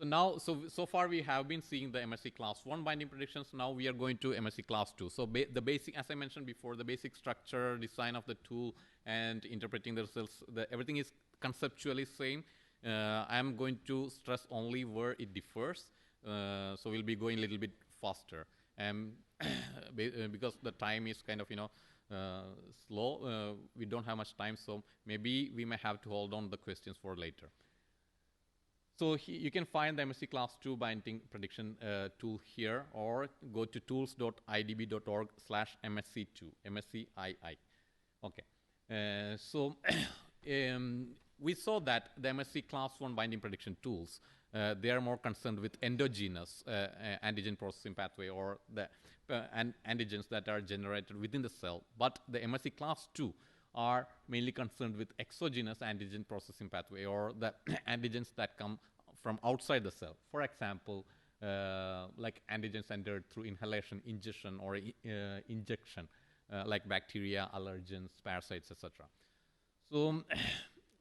So now, so far we have been seeing the MHC class 1 binding predictions. Now we are going to MHC class 2. So the basic, as I mentioned before, the basic structure, design of the tool, and interpreting the results, everything is conceptually same. I'm going to stress only where it differs. So we'll be going a little bit faster. Because the time is kind of, slow, we don't have much time, so maybe we may have to hold on the questions for later. So you can find the MHC class 2 binding prediction tool here, or go to tools.idb.org/MHC2, MHCII. Okay. So we saw that the MHC class 1 binding prediction tools, they are more concerned with endogenous antigen processing pathway, or the antigens that are generated within the cell. But the MHC class 2 are mainly concerned with exogenous antigen processing pathway, or the antigens that come from outside the cell. For example, like antigens entered through inhalation, ingestion, or injection, like bacteria, allergens, parasites, etc. So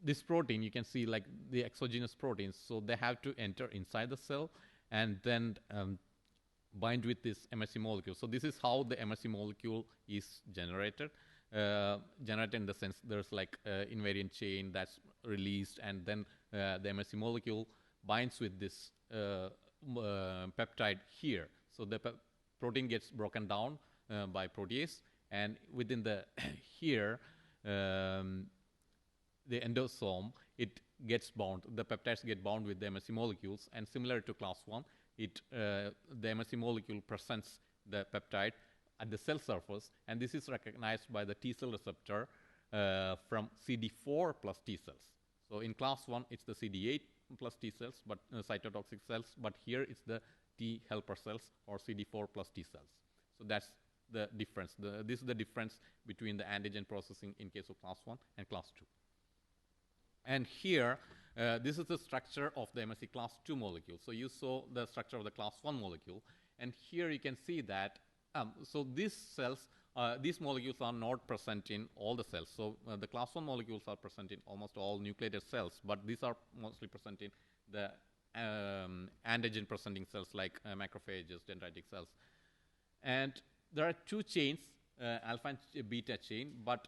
this protein, you can see like the exogenous proteins, so they have to enter inside the cell and then bind with this MHC molecule. So this is how the MHC molecule is generated. Generated in the sense there's like invariant chain that's released, and then the MHC molecule binds with this peptide here. So the protein gets broken down by protease, and within the here, the endosome, it gets bound. The peptides get bound with the MHC molecules, and similar to class 1, the MHC molecule presents the peptide at the cell surface, and this is recognized by the T cell receptor from CD4 plus T cells. So in class 1, it's the CD8 plus T cells, but cytotoxic cells, but here it's the T helper cells, or CD4 plus T cells. So that's the difference. This is the difference between the antigen processing in case of class 1 and class 2. And here, this is the structure of the MHC class 2 molecule. So you saw the structure of the class 1 molecule, and here you can see that, so these cells, these molecules are not present in all the cells. So the class 1 molecules are present in almost all nucleated cells, but these are mostly present in the antigen-presenting cells like macrophages, dendritic cells. And there are two chains, alpha and beta chain, but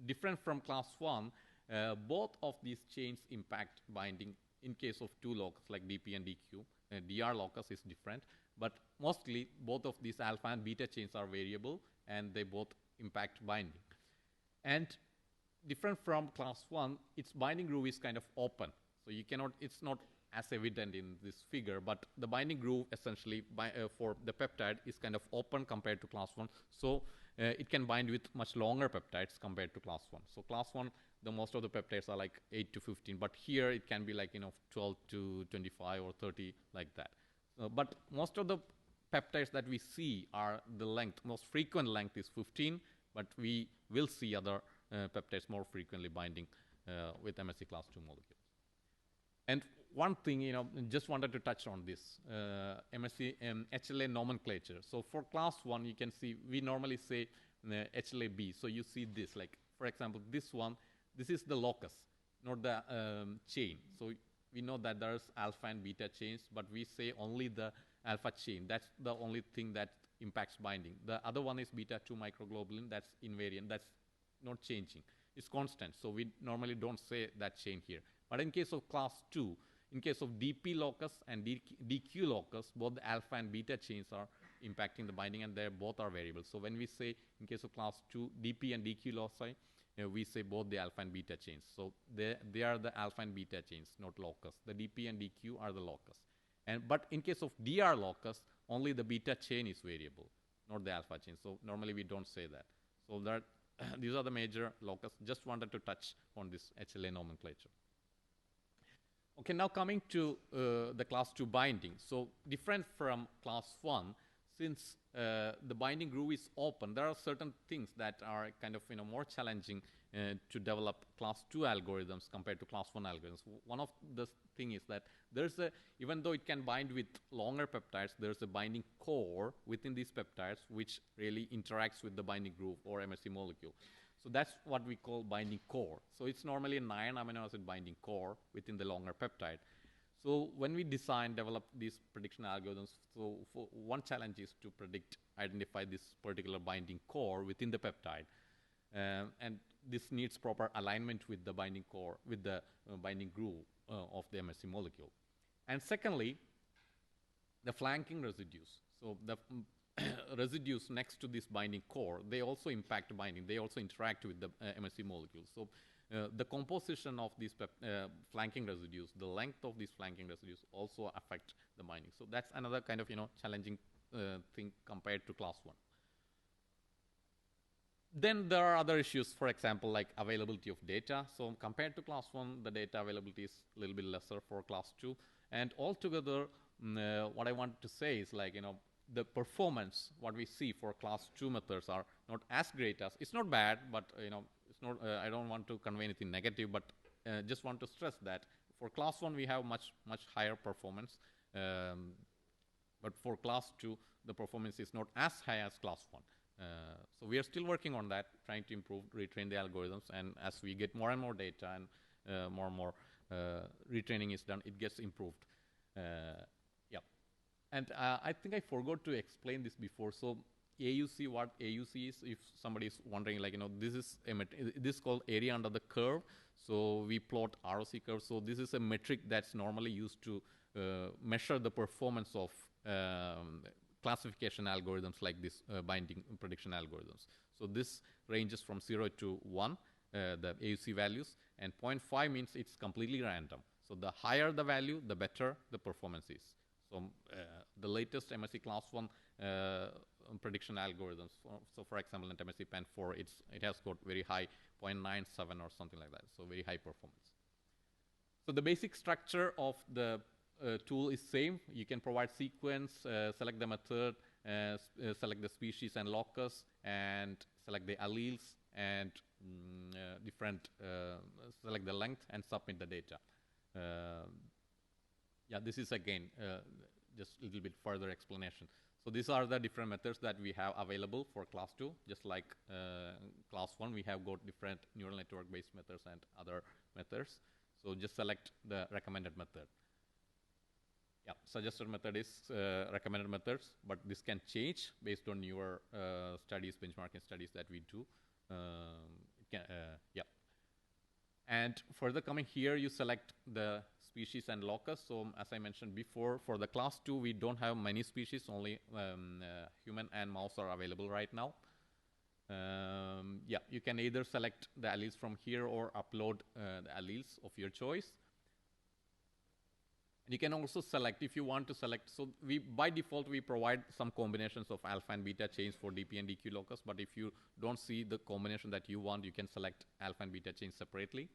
different from class 1, both of these chains impact binding in case of two locus like DP and DQ. DR locus is different, but mostly both of these alpha and beta chains are variable, and they both impact binding. And different from class 1, its binding groove is kind of open. So you cannot, it's not as evident in this figure, but the binding groove essentially for the peptide is kind of open compared to class 1. So it can bind with much longer peptides compared to class 1. So class 1, the most of the peptides are like 8 to 15, but here it can be like 12 to 25 or 30, like that. But most of the peptides that we see are the length. Most frequent length is 15, but we will see other peptides more frequently binding with MHC class 2 molecules. And one thing, just wanted to touch on this, MHC HLA nomenclature. So for class 1, you can see, we normally say HLA-B. So you see this, like, for example, this one, this is the locus, not the chain. So we know that there's alpha and beta chains, but we say only the alpha chain. That's the only thing that impacts binding. The other one is beta-2 microglobulin. That's invariant. That's not changing. It's constant. So we normally don't say that chain here. But in case of class 2, in case of DP locus and DQ locus, both the alpha and beta chains are impacting the binding, and they both are variable. So when we say in case of class 2, DP and DQ loci, we say both the alpha and beta chains. So they are the alpha and beta chains, not locus. The DP and DQ are the locus. But in case of DR locus, only the beta chain is variable, not the alpha chain. So normally we don't say that. So these are the major locus. Just wanted to touch on this HLA nomenclature. Okay, now coming to the class 2 binding. So different from class 1, since the binding groove is open, there are certain things that are kind of more challenging to develop class 2 algorithms compared to class 1 algorithms. One of the thing is that there's even though it can bind with longer peptides, there's a binding core within these peptides which really interacts with the binding groove or MHC molecule. So that's what we call binding core. So it's normally a 9 amino acid binding core within the longer peptide. So when we develop these prediction algorithms, so for one challenge is to identify this particular binding core within the peptide. And this needs proper alignment with the binding core, with the binding groove of the MHC molecule. And secondly, the flanking residues. So the residues next to this binding core, they also impact binding. They also interact with the MHC molecules. So the composition of these flanking residues, the length of these flanking residues also affect the binding. So that's another kind of challenging thing compared to class 1. Then there are other issues, for example, like availability of data. So compared to class 1, the data availability is a little bit lesser for class 2. And altogether, what I want to say is like, the performance, what we see for class 2 methods are not as great as, it's not bad, but it's not, I don't want to convey anything negative, but just want to stress that for class 1, we have much higher performance. But for class 2, the performance is not as high as class 1. So we are still working on that, trying to improve, retrain the algorithms, and as we get more and more data and more and more retraining is done, it gets improved. And I think I forgot to explain this before. So AUC, what AUC is, if somebody is wondering, like, this is called area under the curve. So we plot ROC curve. So this is a metric that's normally used to measure the performance of classification algorithms like this binding prediction algorithms. So this ranges from 0 to 1, the AUC values, and 0.5 means it's completely random. So the higher the value, the better the performance is. So the latest MHC class 1 prediction algorithms, so for example, in MHC Pen 4, it has got very high 0.97 or something like that, so very high performance. So the basic structure of the tool is same. You can provide sequence, select the method, select the species and locus, and select the alleles, and select the length, and submit the data. This is again just a little bit further explanation. So these are the different methods that we have available for class 2. Just like class 1, we have got different neural network based methods and other methods. So just select the recommended method. Suggested method is recommended methods, but this can change based on your studies, benchmarking studies that we do. And further coming here, you select the species and locus. So as I mentioned before, for the class 2, we don't have many species, only human and mouse are available right now. You can either select the alleles from here or upload the alleles of your choice. You can also select, if you want to select, so by default we provide some combinations of alpha and beta chains for DP and DQ locus, but if you don't see the combination that you want, you can select alpha and beta chains separately.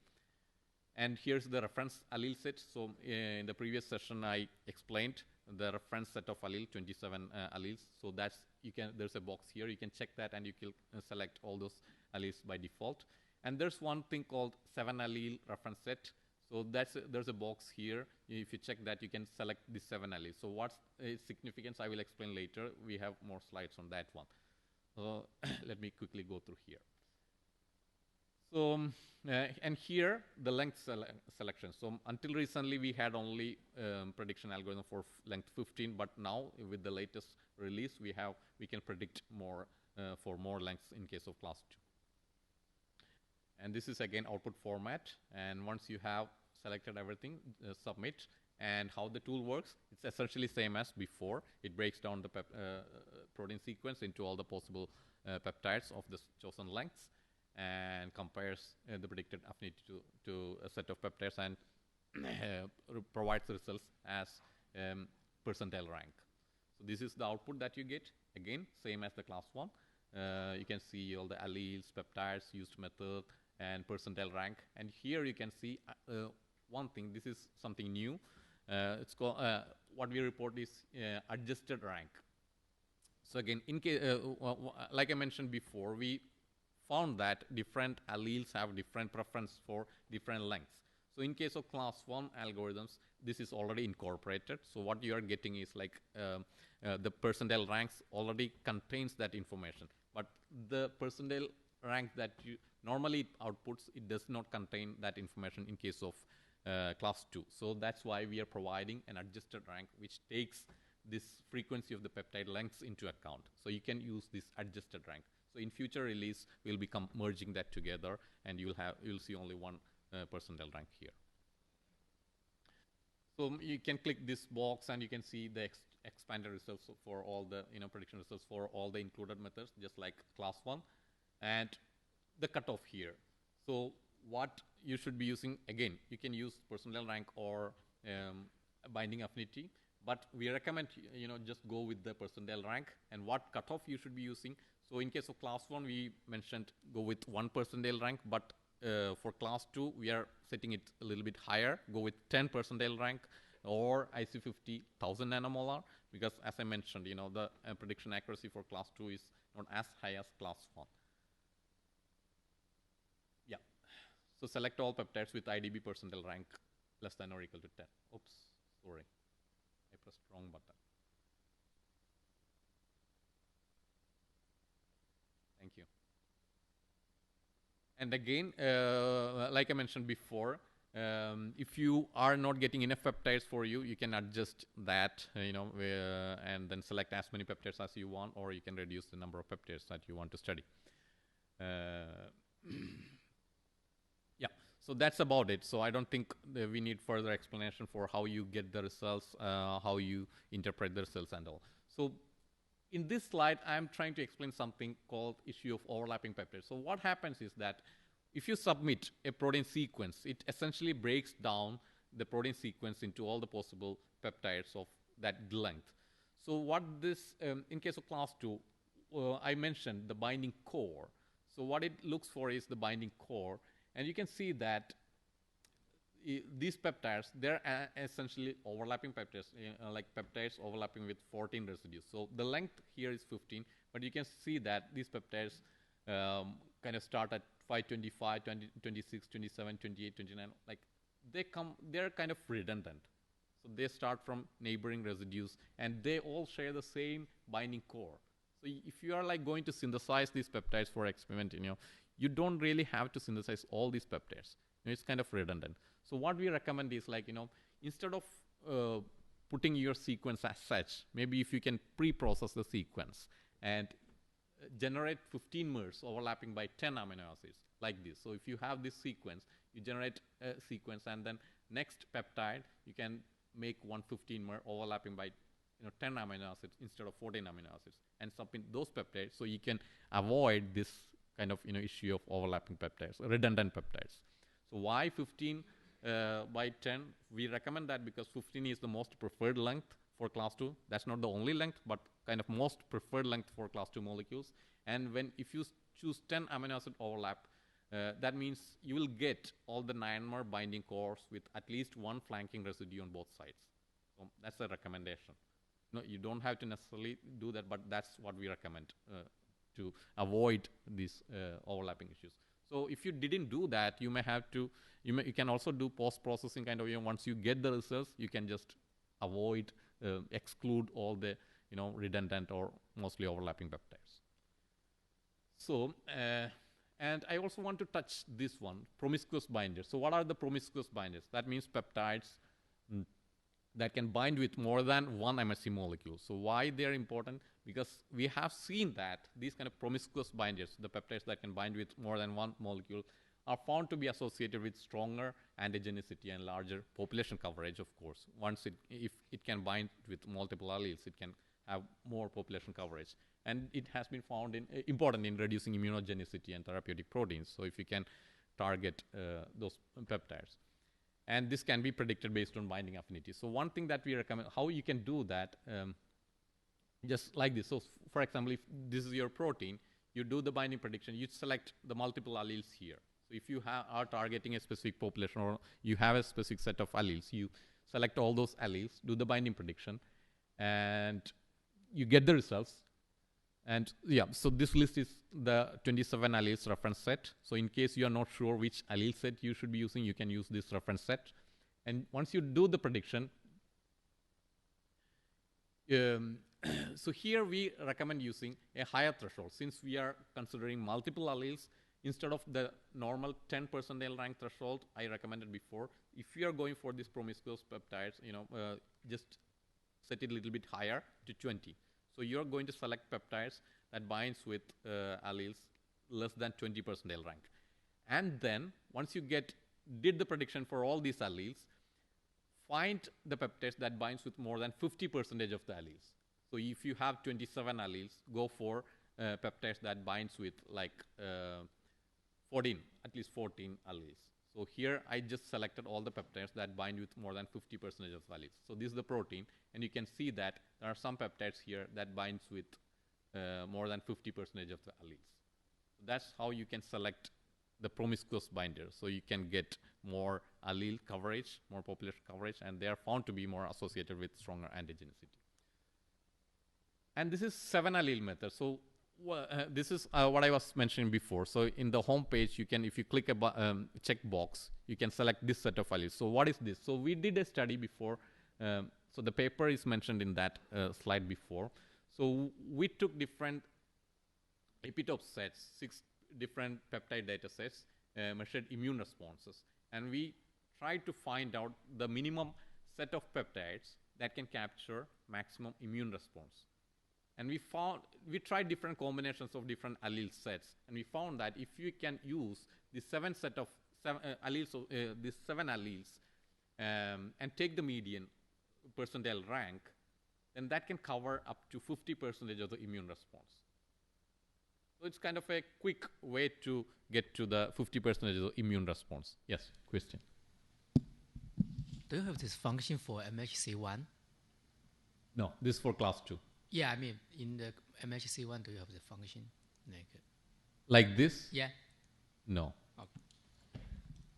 And here's the reference allele set. So in the previous session I explained the reference set of allele, 27 alleles. So there's a box here, you can check that and you can select all those alleles by default. And there's one thing called 7 allele reference set. So there's a box here. If you check that, you can select the 7 alleles. So what's its significance, I will explain later. We have more slides on that one. So let me quickly go through here. So, and here, the length selection. So until recently, we had only prediction algorithm for length 15, but now with the latest release, we can predict more for more lengths in case of class 2. And this is again output format. And once you have selected everything, submit. And how the tool works, it's essentially same as before. It breaks down the protein sequence into all the possible peptides of the chosen lengths and compares the predicted affinity to a set of peptides and provides the results as percentile rank. So this is the output that you get. Again, same as the class 1. You can see all the alleles, peptides, used method, and percentile rank. And here you can see one thing. This is something new. It's called what we report is adjusted rank. So again, in case, like I mentioned before, we found that different alleles have different preference for different lengths. So in case of class 1 algorithms, this is already incorporated. So what you are getting is like the percentile ranks already contains that information. But the percentile rank that you normally it outputs, it does not contain that information in case of class 2. So that's why we are providing an adjusted rank which takes this frequency of the peptide lengths into account. So you can use this adjusted rank. So in future release, we'll be merging that together, and you'll see only one percentile rank here. So you can click this box, and you can see the expanded results for all the prediction results for all the included methods, just like class 1, and the cutoff here. So what you should be using, again, you can use percentile rank or binding affinity, but we recommend just go with the percentile rank. And what cutoff you should be using. So in case of class 1, we mentioned go with 1 percentile rank, but for class 2, we are setting it a little bit higher, go with 10 percentile rank or IC50 1000 nanomolar, because as I mentioned, the prediction accuracy for class 2 is not as high as class 1. Yeah. So select all peptides with IDB percentile rank less than or equal to 10. Oops, sorry. I pressed wrong button. Thank you. And again, like I mentioned before, if you are not getting enough peptides for you, you can adjust that, and then select as many peptides as you want, or you can reduce the number of peptides that you want to study. Yeah, so that's about it. So I don't think we need further explanation for how you get the results, how you interpret the results and all. So in this slide, I'm trying to explain something called issue of overlapping peptides. So what happens is that if you submit a protein sequence, it essentially breaks down the protein sequence into all the possible peptides of that length. So what this, in case of class 2, I mentioned the binding core. So what it looks for is the binding core. And you can see that these peptides, they're essentially overlapping peptides, like peptides overlapping with 14 residues. So the length here is 15, but you can see that these peptides kind of start at 525, 20, 26, 27, 28, 29. Like they're kind of redundant. So they start from neighboring residues, and they all share the same binding core. So if you are like going to synthesize these peptides for experiment, you don't really have to synthesize all these peptides. It's kind of redundant. So what we recommend is like, instead of putting your sequence as such, maybe if you can pre-process the sequence and generate 15 mers overlapping by 10 amino acids like this. So if you have this sequence, you generate a sequence, and then next peptide, you can make 115 mer overlapping by 10 amino acids instead of 14 amino acids, and submit those peptides so you can avoid this kind of issue of overlapping peptides, redundant peptides. So why 15 by 10? We recommend that because 15 is the most preferred length for class 2. That's not the only length, but kind of most preferred length for class 2 molecules. And if you choose 10 amino acid overlap, that means you will get all the 9-mer binding cores with at least one flanking residue on both sides. So that's a recommendation. No, you don't have to necessarily do that, but that's what we recommend to avoid these overlapping issues. So if you didn't do that, you may have to, you can also do post-processing kind of, once you get the results, you can just avoid, exclude all the, redundant or mostly overlapping peptides. So, and I also want to touch this one, promiscuous binders. So what are the promiscuous binders? That means peptides that can bind with more than one MHC molecule. So why they're important? Because we have seen that these kind of promiscuous binders, the peptides that can bind with more than one molecule, are found to be associated with stronger antigenicity and larger population coverage, of course. If it can bind with multiple alleles, it can have more population coverage. And it has been found important in reducing immunogenicity and therapeutic proteins. So if you can target those peptides. And this can be predicted based on binding affinity. So one thing that we recommend, how you can do that, just like this. So for example, if this is your protein, you do the binding prediction, you select the multiple alleles here. So if you are targeting a specific population or you have a specific set of alleles, you select all those alleles, do the binding prediction, and you get the results. And yeah, so this list is the 27 alleles reference set. So in case you are not sure which allele set you should be using, you can use this reference set. And once you do the prediction, So here we recommend using a higher threshold. Since we are considering multiple alleles, instead of the normal 10 percentile rank threshold I recommended before, if you are going for these promiscuous peptides, just set it a little bit higher to 20. So you're going to select peptides that binds with alleles less than 20 percentile rank. And then once you did the prediction for all these alleles, find the peptides that binds with more than 50% of the alleles. So if you have 27 alleles, go for peptides that binds with like 14, at least 14 alleles. So here I just selected all the peptides that bind with more than 50% of alleles. So this is the protein, and you can see that there are some peptides here that binds with more than 50% of the alleles. So that's how you can select the promiscuous binder. So you can get more allele coverage, more population coverage, and they are found to be more associated with stronger antigenicity. And this is 7 allele method. So this is what I was mentioning before. So in the home page, you can, if you click a checkbox, you can select this set of alleles. So what is this? So we did a study before. So the paper is mentioned in that slide before. So we took different epitope sets, 6 different peptide data sets, measured immune responses. And we tried to find out the minimum set of peptides that can capture maximum immune response. And we tried different combinations of different allele sets, and we found that if you can use the 7 set of alleles, these 7 alleles, and take the median percentile rank, then that can cover up to 50% of the immune response. So it's kind of a quick way to get to the 50% of the immune response. Yes, question. Do you have this function for MHC1? No, this is for class 2. Yeah, I mean, in the MHC1, do you have the function? Like this? Yeah. No. Okay.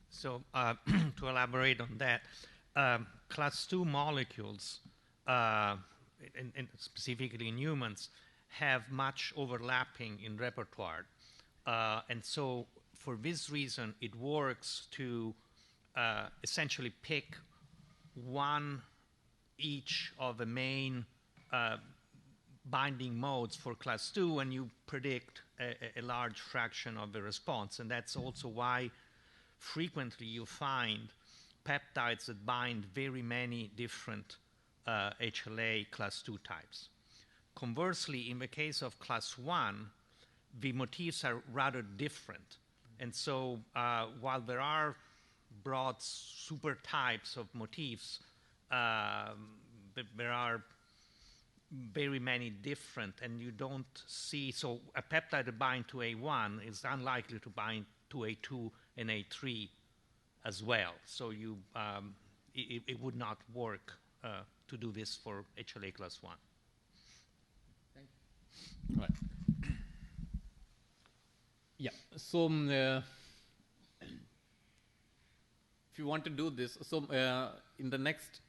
So to elaborate on that, class 2 molecules, and specifically in humans, have much overlapping in repertoire. And so for this reason, it works to essentially pick one each of the main binding modes for class 2, and you predict a large fraction of the response. And that's also why frequently you find peptides that bind very many different HLA class 2 types. Conversely, in the case of class 1, the motifs are rather different. And so while there are broad super types of motifs, there are very many different, and you don't see, so a peptide that binds to A1 is unlikely to bind to A2 and A3 as well. So you, it would not work to do this for HLA class 1. Thank you. All right. Yeah, so if you want to do this, so in the next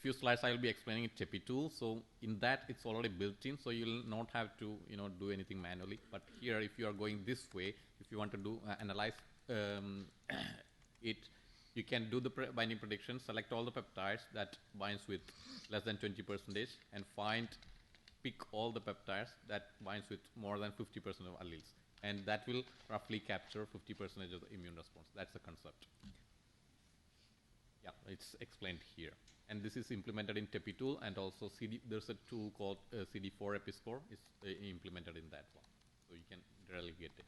few slides I will be explaining TepiTool. So in that it's already built in, so you'll not have to do anything manually. But here, if you are going this way, if you want to do analyze it, you can do the binding prediction, select all the peptides that binds with less than 20%, and pick all the peptides that binds with more than 50% of alleles, and that will roughly capture 50% of the immune response. That's the concept. Yeah, it's explained here. And this is implemented in TepiTool, and also there's a tool called CD4 Episcore. It's implemented in that one. So you can directly get it.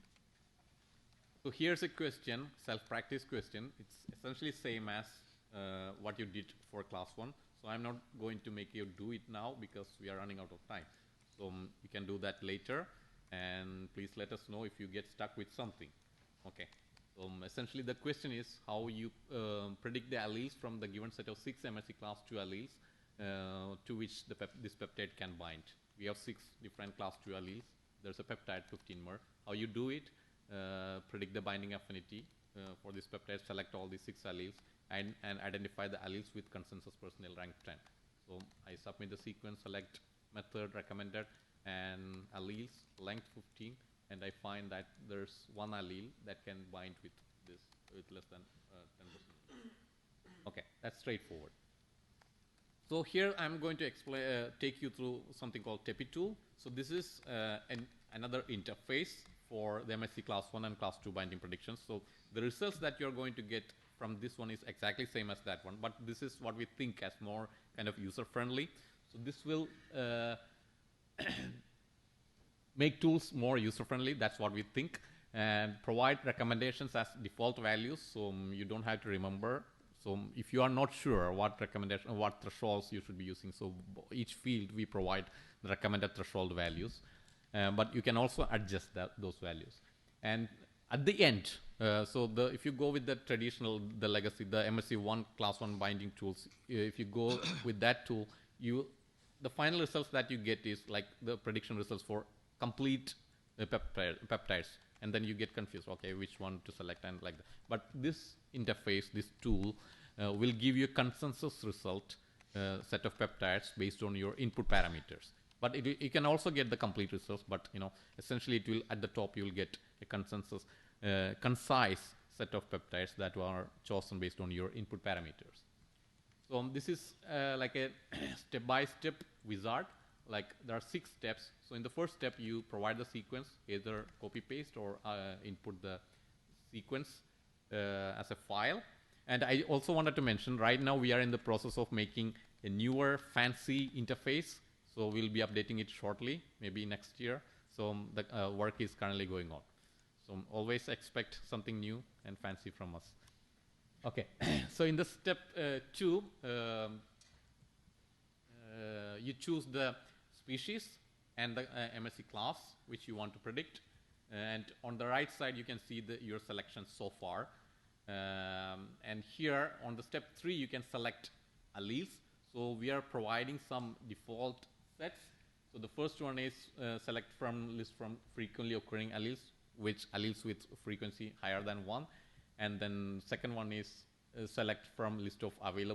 So here's a question, self-practice question. It's essentially same as what you did for class 1. So I'm not going to make you do it now because we are running out of time. So you can do that later, and please let us know if you get stuck with something. Okay. Essentially, the question is how you predict the alleles from the given set of 6 MHC class 2 alleles to which this peptide can bind. We have 6 different class 2 alleles. There's a peptide 15-mer. How you do it, predict the binding affinity for this peptide, select all these 6 alleles, and identify the alleles with consensus personnel rank 10. So I submit the sequence, select method recommended, and alleles, length 15. And I find that there's one allele that can bind with this with less than 10%. Okay, that's straightforward. So here I'm going to explain, take you through something called TepiTool. So this is another interface for the MHC class 1 and class 2 binding predictions. So the results that you're going to get from this one is exactly same as that one, but this is what we think as more kind of user-friendly. So this will make tools more user-friendly, that's what we think, and provide recommendations as default values, so you don't have to remember. So if you are not sure what recommendation, what thresholds you should be using, so each field we provide the recommended threshold values, but you can also adjust those values. And at the end, if you go with the traditional, the legacy, the MHC 1 class 1 binding tools, if you go with that tool, the final results that you get is like the prediction results for complete peptides, and then you get confused, okay, which one to select and like that. But this interface, this tool, will give you a consensus result set of peptides based on your input parameters. But you can also get the complete results, but essentially it will, at the top you will get a consensus, concise set of peptides that are chosen based on your input parameters. So this is like a step-by-step wizard. Like there are 6 steps. So in the first step, you provide the sequence, either copy-paste or input the sequence as a file. And I also wanted to mention, right now we are in the process of making a newer fancy interface. So we'll be updating it shortly, maybe next year. So the work is currently going on. So always expect something new and fancy from us. Okay, so in the step 2, you choose the species and the MHC class which you want to predict. And on the right side, you can see your selection so far. And here on the step 3, you can select alleles. So we are providing some default sets. So the first one is select from list from frequently occurring alleles, which alleles with frequency higher than 1. And then second one is select from list of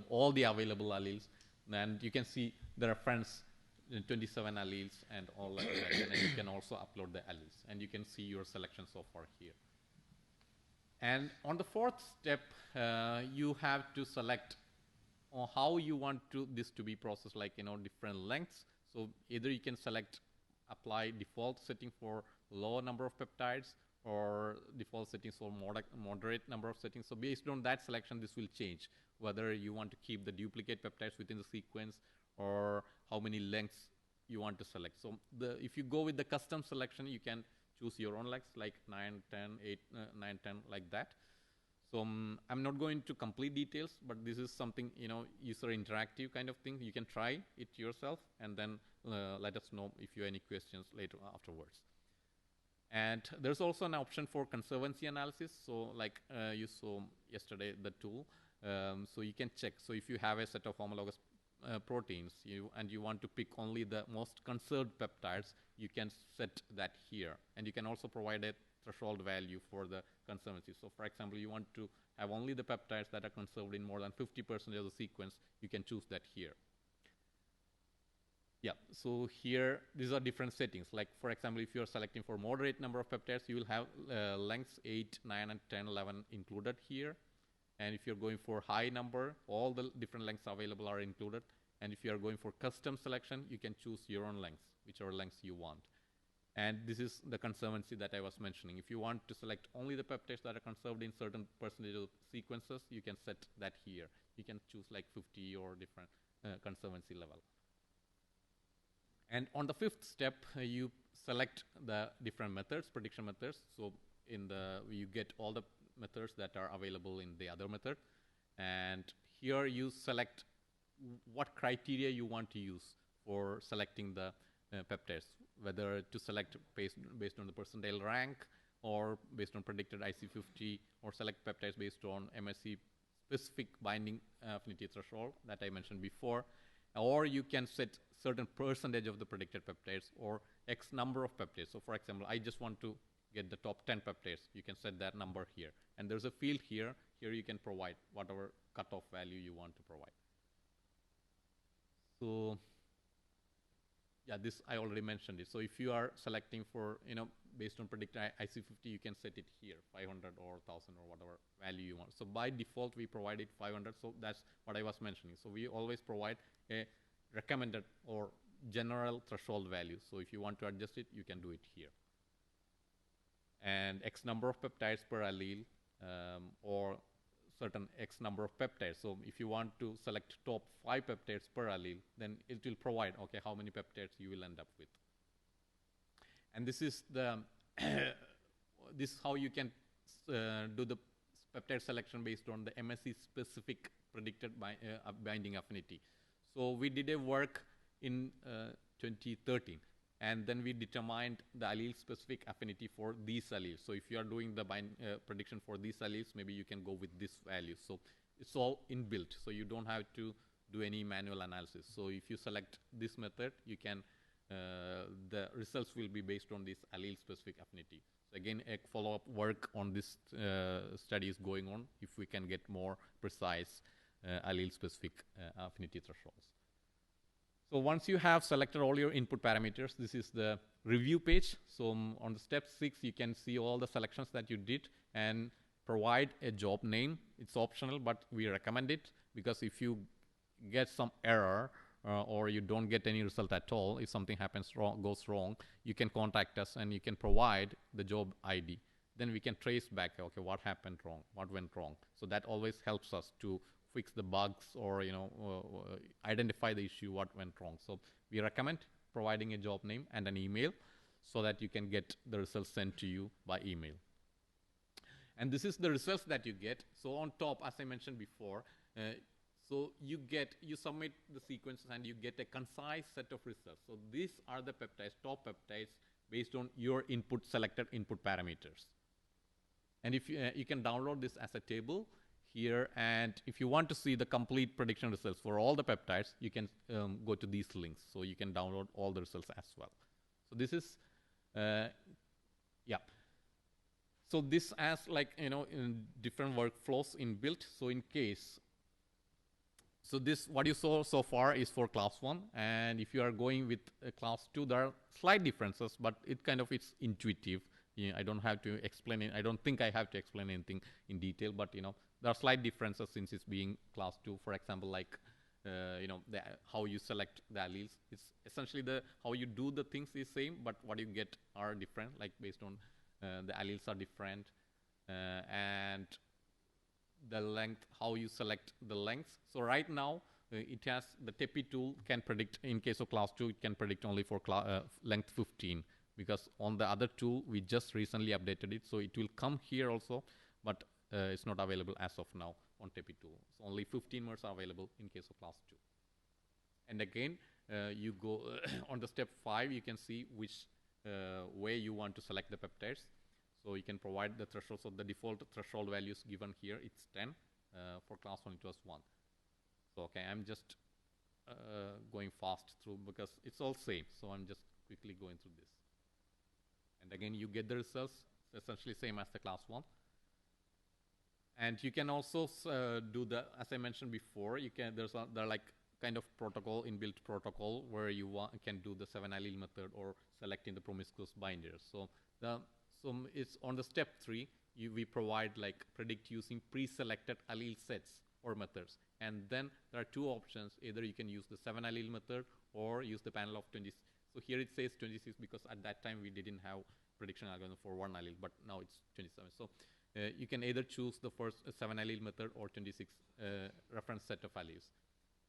all the available alleles. And you can see the reference 27 alleles and all that. And then you can also upload the alleles. And you can see your selection so far here. And on the fourth step, you have to select how you want this to be processed, like different lengths. So either you can select apply default setting for lower number of peptides, or default settings for moderate number of settings. So based on that selection, this will change whether you want to keep the duplicate peptides within the sequence or how many lengths you want to select. So if you go with the custom selection, you can choose your own lengths like 9, 10, 8, 9, 10, like that. So I'm not going to complete details, but this is something, user interactive kind of thing. You can try it yourself and then let us know if you have any questions later afterwards. And there's also an option for conservancy analysis. So like you saw yesterday, the tool. So you can check. So if you have a set of homologous proteins and you want to pick only the most conserved peptides, you can set that here. And you can also provide a threshold value for the conservancy. So for example, you want to have only the peptides that are conserved in more than 50% of the sequence, you can choose that here. Yeah, so here, these are different settings. Like, for example, if you're selecting for moderate number of peptides, you will have lengths 8, 9, and 10, 11 included here. And if you're going for high number, all the different lengths available are included. And if you're going for custom selection, you can choose your own lengths, whichever lengths you want. And this is the conservancy that I was mentioning. If you want to select only the peptides that are conserved in certain percentage of sequences, you can set that here. You can choose like 50 or different conservancy level. And on the fifth step, you select the different methods, prediction methods. So you get all the methods that are available in the other method. And here you select what criteria you want to use for selecting the peptides, whether to select based on the percentile rank, or based on predicted IC50, or select peptides based on MHC specific binding affinity threshold that I mentioned before. Or you can set certain percentage of the predicted peptides or X number of peptides. So for example, I just want to get the top 10 peptides. You can set that number here. And there's a field here. Here you can provide whatever cutoff value you want to provide. So Yeah, this I already mentioned it. So if you are selecting for, based on predicted IC50, you can set it here, 500 or 1,000 or whatever value you want. So by default, we provided 500. So that's what I was mentioning. So we always provide a recommended or general threshold value. So if you want to adjust it, you can do it here. And X number of peptides per allele, or certain X number of peptides. So if you want to select top 5 peptides per allele, then it will provide, okay, how many peptides you will end up with. And this is the this is how you can do the peptide selection based on the MHC specific predicted binding affinity. So we did a work in 2013, and then we determined the allele specific affinity for these alleles. So if you are doing the prediction for these alleles, maybe you can go with this value. So it's all inbuilt, so you don't have to do any manual analysis. So if you select this method, you can the results will be based on this allele specific affinity. So again, a follow-up work on this study is going on if we can get more precise allele specific affinity thresholds. So once you have selected all your input parameters, this is the review page. So on the step 6, you can see all the selections that you did and provide a job name. It's optional, but we recommend it, because if you get some error or you don't get any result at all, if something goes wrong, you can contact us and you can provide the job ID. Then we can trace back, okay, what happened wrong, what went wrong. So that always helps us to fix the bugs or identify the issue, what went wrong. So we recommend providing a job name and an email so that you can get the results sent to you by email. And this is the results that you get. So on top, as I mentioned before, so you submit the sequences and you get a concise set of results. So these are the peptides, top peptides, based on your selected input parameters. And if you can download this as a table here, and if you want to see the complete prediction results for all the peptides, you can go to these links. So you can download all the results as well. So this is, yeah. So this has in different workflows inbuilt. So in case, so this, what you saw so far is for class 1. And if you are going with class 2, there are slight differences, but it's intuitive. I don't have to explain it. I don't think I have to explain anything in detail, but there are slight differences since it's being class 2. For example, like how you select the alleles. It's essentially how you do the things is same, but what you get are different. Like based on the alleles are different, and the length, how you select the lengths. So right now it has the TepiTool can predict in case of class 2. It can predict only for length 15. Because on the other tool, we just recently updated it. So it will come here also, but it's not available as of now on TepiTool. So only 15 words are available in case of class 2. And again, you go on the step 5, you can see which way you want to select the peptides. So you can provide the thresholds. So the default threshold values given here, it's 10. For class 1, it was 1. So okay, I'm just going fast through because it's all same. So I'm just quickly going through this. And again, you get the results essentially same as the class 1. And you can also do the, as I mentioned before, you can there are like kind of protocol, inbuilt protocol where you can do the 7 allele method or selecting the promiscuous binders. So it's on the step 3, we provide like predict using pre-selected allele sets or methods. And then there are 2 options. Either you can use the 7 allele method or use the panel of 20. So here it says 26 because at that time we didn't have prediction algorithm for 1 allele, but now it's 27. So you can either choose the first 7 allele method or 26 reference set of alleles.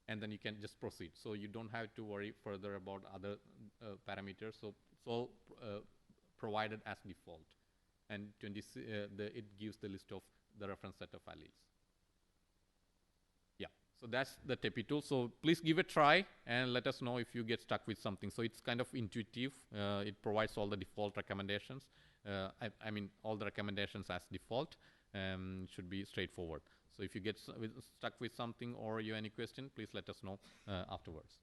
And then you can just proceed. So you don't have to worry further about other parameters. So it's all provided as default. And it gives the list of the reference set of alleles. Yeah, so that's the TepiTool. So please give it a try and let us know if you get stuck with something. So it's kind of intuitive. It provides all the default recommendations. I mean, all the recommendations as default should be straightforward. So if you get stuck with something or you have any question, please let us know afterwards.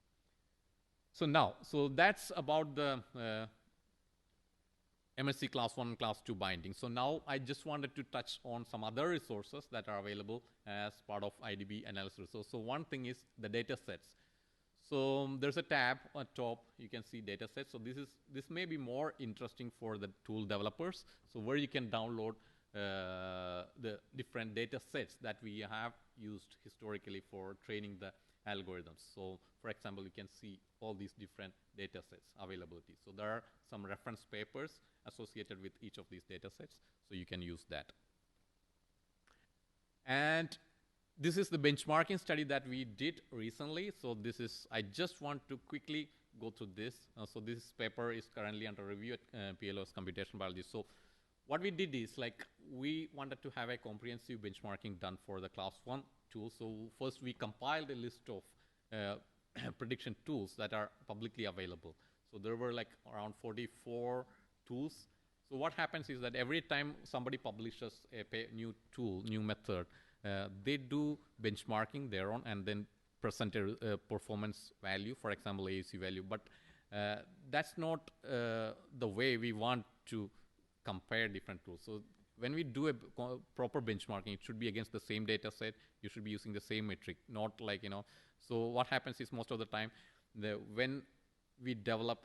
So now, so that's about the MHC class 1 and class 2 binding. So now I just wanted to touch on some other resources that are available as part of IDB analysis resource. So one thing is the data sets. So there's a tab on top. You can see datasets. So this may be more interesting for the tool developers. So where you can download the different data sets that we have used historically for training the algorithms. So for example, you can see all these different data sets availability. So there are some reference papers associated with each of these data sets. So you can use that. And this is the benchmarking study that we did recently. So this is, I just want to quickly go through this. So this paper is currently under review at PLO's Computational Biology. So what we did is, like, we wanted to have a comprehensive benchmarking done for the class 1 tool. So first we compiled a list of prediction tools that are publicly available. So there were like around 44 tools. So what happens is that every time somebody publishes a new tool, new method, they do benchmarking their own and then present a performance value, for example, AUC value. But that's not the way we want to compare different tools. So when we do a proper benchmarking, it should be against the same data set. You should be using the same metric, not like, So what happens is most of the time, when we develop,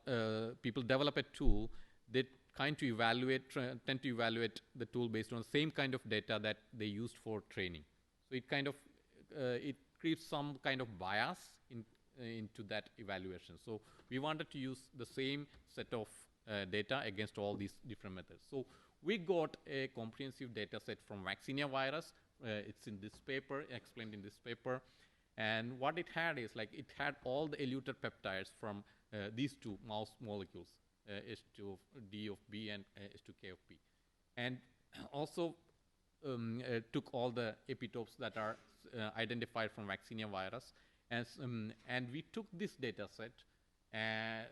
people develop a tool, they tend to evaluate the tool based on the same kind of data that they used for training. So it kind of, it creates some kind of bias into that evaluation. So we wanted to use the same set of data against all these different methods. So we got a comprehensive data set from vaccinia virus. It's in this paper, explained in this paper. And what it had is, like, it had all the eluted peptides from these two mouse molecules, H2 of D of B and H2K of B. And also took all the epitopes that are identified from vaccinia virus. And we took this data set.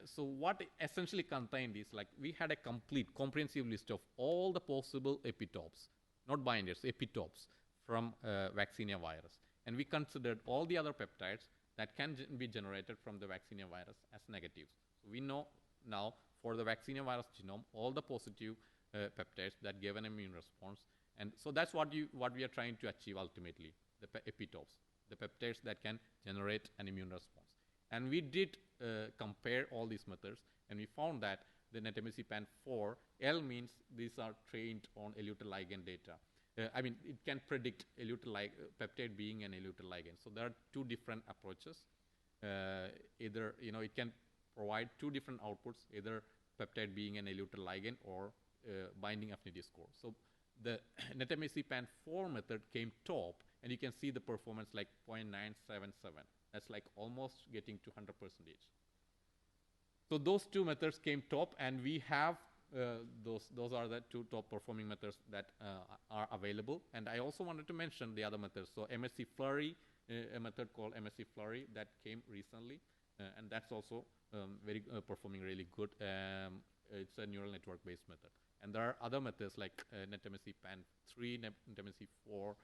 So what it essentially contained is, like, we had a complete comprehensive list of all the possible epitopes, not binders, epitopes from vaccinia virus. And we considered all the other peptides that can be generated from the vaccinia virus as negatives. So we know now for the vaccinia virus genome, all the positive peptides that give an immune response. And so that's what we are trying to achieve ultimately, the epitopes, the peptides that can generate an immune response. And we did compare all these methods, and we found that the NetMSC PAN4, L means these are trained on eluted ligand data. I mean, it can predict peptide being an eluted ligand. So there are two different approaches. Either, it can provide two different outputs, either peptide being an eluted ligand or binding affinity score. So the NetMSC PAN4 method came top, and you can see the performance like 0.977. That's like almost getting to 100%. So those two methods came top, and we have those are the two top performing methods that are available. And I also wanted to mention the other methods. So MHC Flurry, a method called MHC Flurry that came recently, and that's also performing really good. It's a neural network based method. And there are other methods like NetMSC PAN3, NetMSC 4,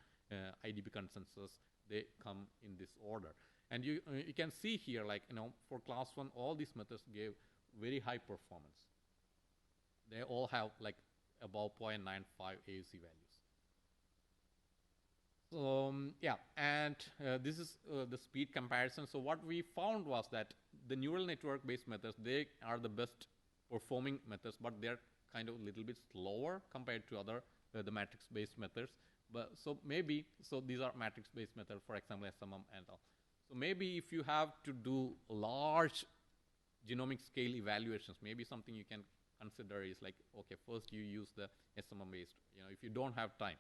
IDP consensus. They come in this order. And you can see here, like, for class 1, all these methods gave very high performance. They all have like above 0.95 AUC values. So yeah, and this is the speed comparison. So what we found was that the neural network based methods, they are the best performing methods, but they're kind of a little bit slower compared to other the matrix based methods. But so these are matrix based methods, for example, SMM and all. So maybe if you have to do large genomic scale evaluations, maybe something you can consider is like, okay, first you use the SMM based, if you don't have time.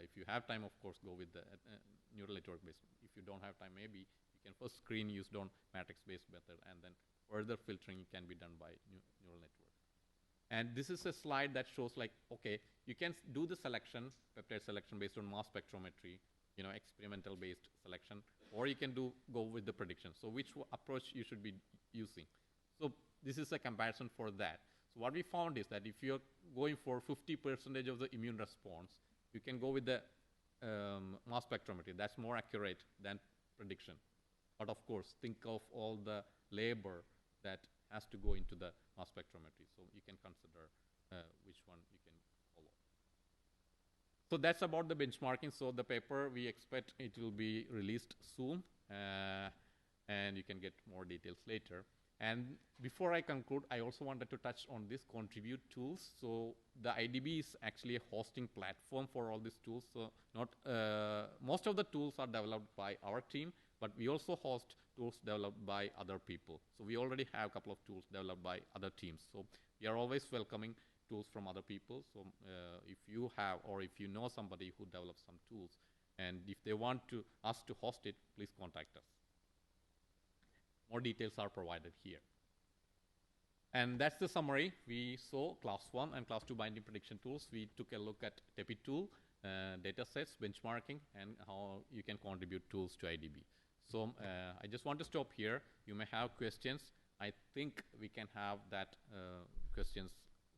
If you have time, of course, go with the neural network based. If you don't have time, maybe you can first screen used on matrix based method, and then further filtering can be done by neural network. And this is a slide that shows, like, okay, you can do the selection, peptide selection based on mass spectrometry, experimental based selection, or you can go with the prediction. So which approach you should be using. So this is a comparison for that. So what we found is that if you're going for 50% of the immune response, you can go with the mass spectrometry. That's more accurate than prediction. But of course, think of all the labor that has to go into the mass spectrometry. So you can consider which one you can follow. So that's about the benchmarking. So the paper, we expect it will be released soon. and you can get more details later. And before I conclude, I also wanted to touch on this contribute tools. So the IDB is actually a hosting platform for all these tools. So not most of the tools are developed by our team, but we also host tools developed by other people. So we already have a couple of tools developed by other teams. So we are always welcoming tools from other people. So if you have, or if you know somebody who develops some tools, and if they want us to host it, please contact us. More details are provided here. And that's the summary. We saw class 1 and class 2 binding prediction tools. We took a look at TepiTool, datasets, benchmarking, and how you can contribute tools to IDB. So I just want to stop here. You may have questions. I think we can have that questions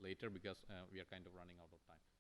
later because we are kind of running out of time.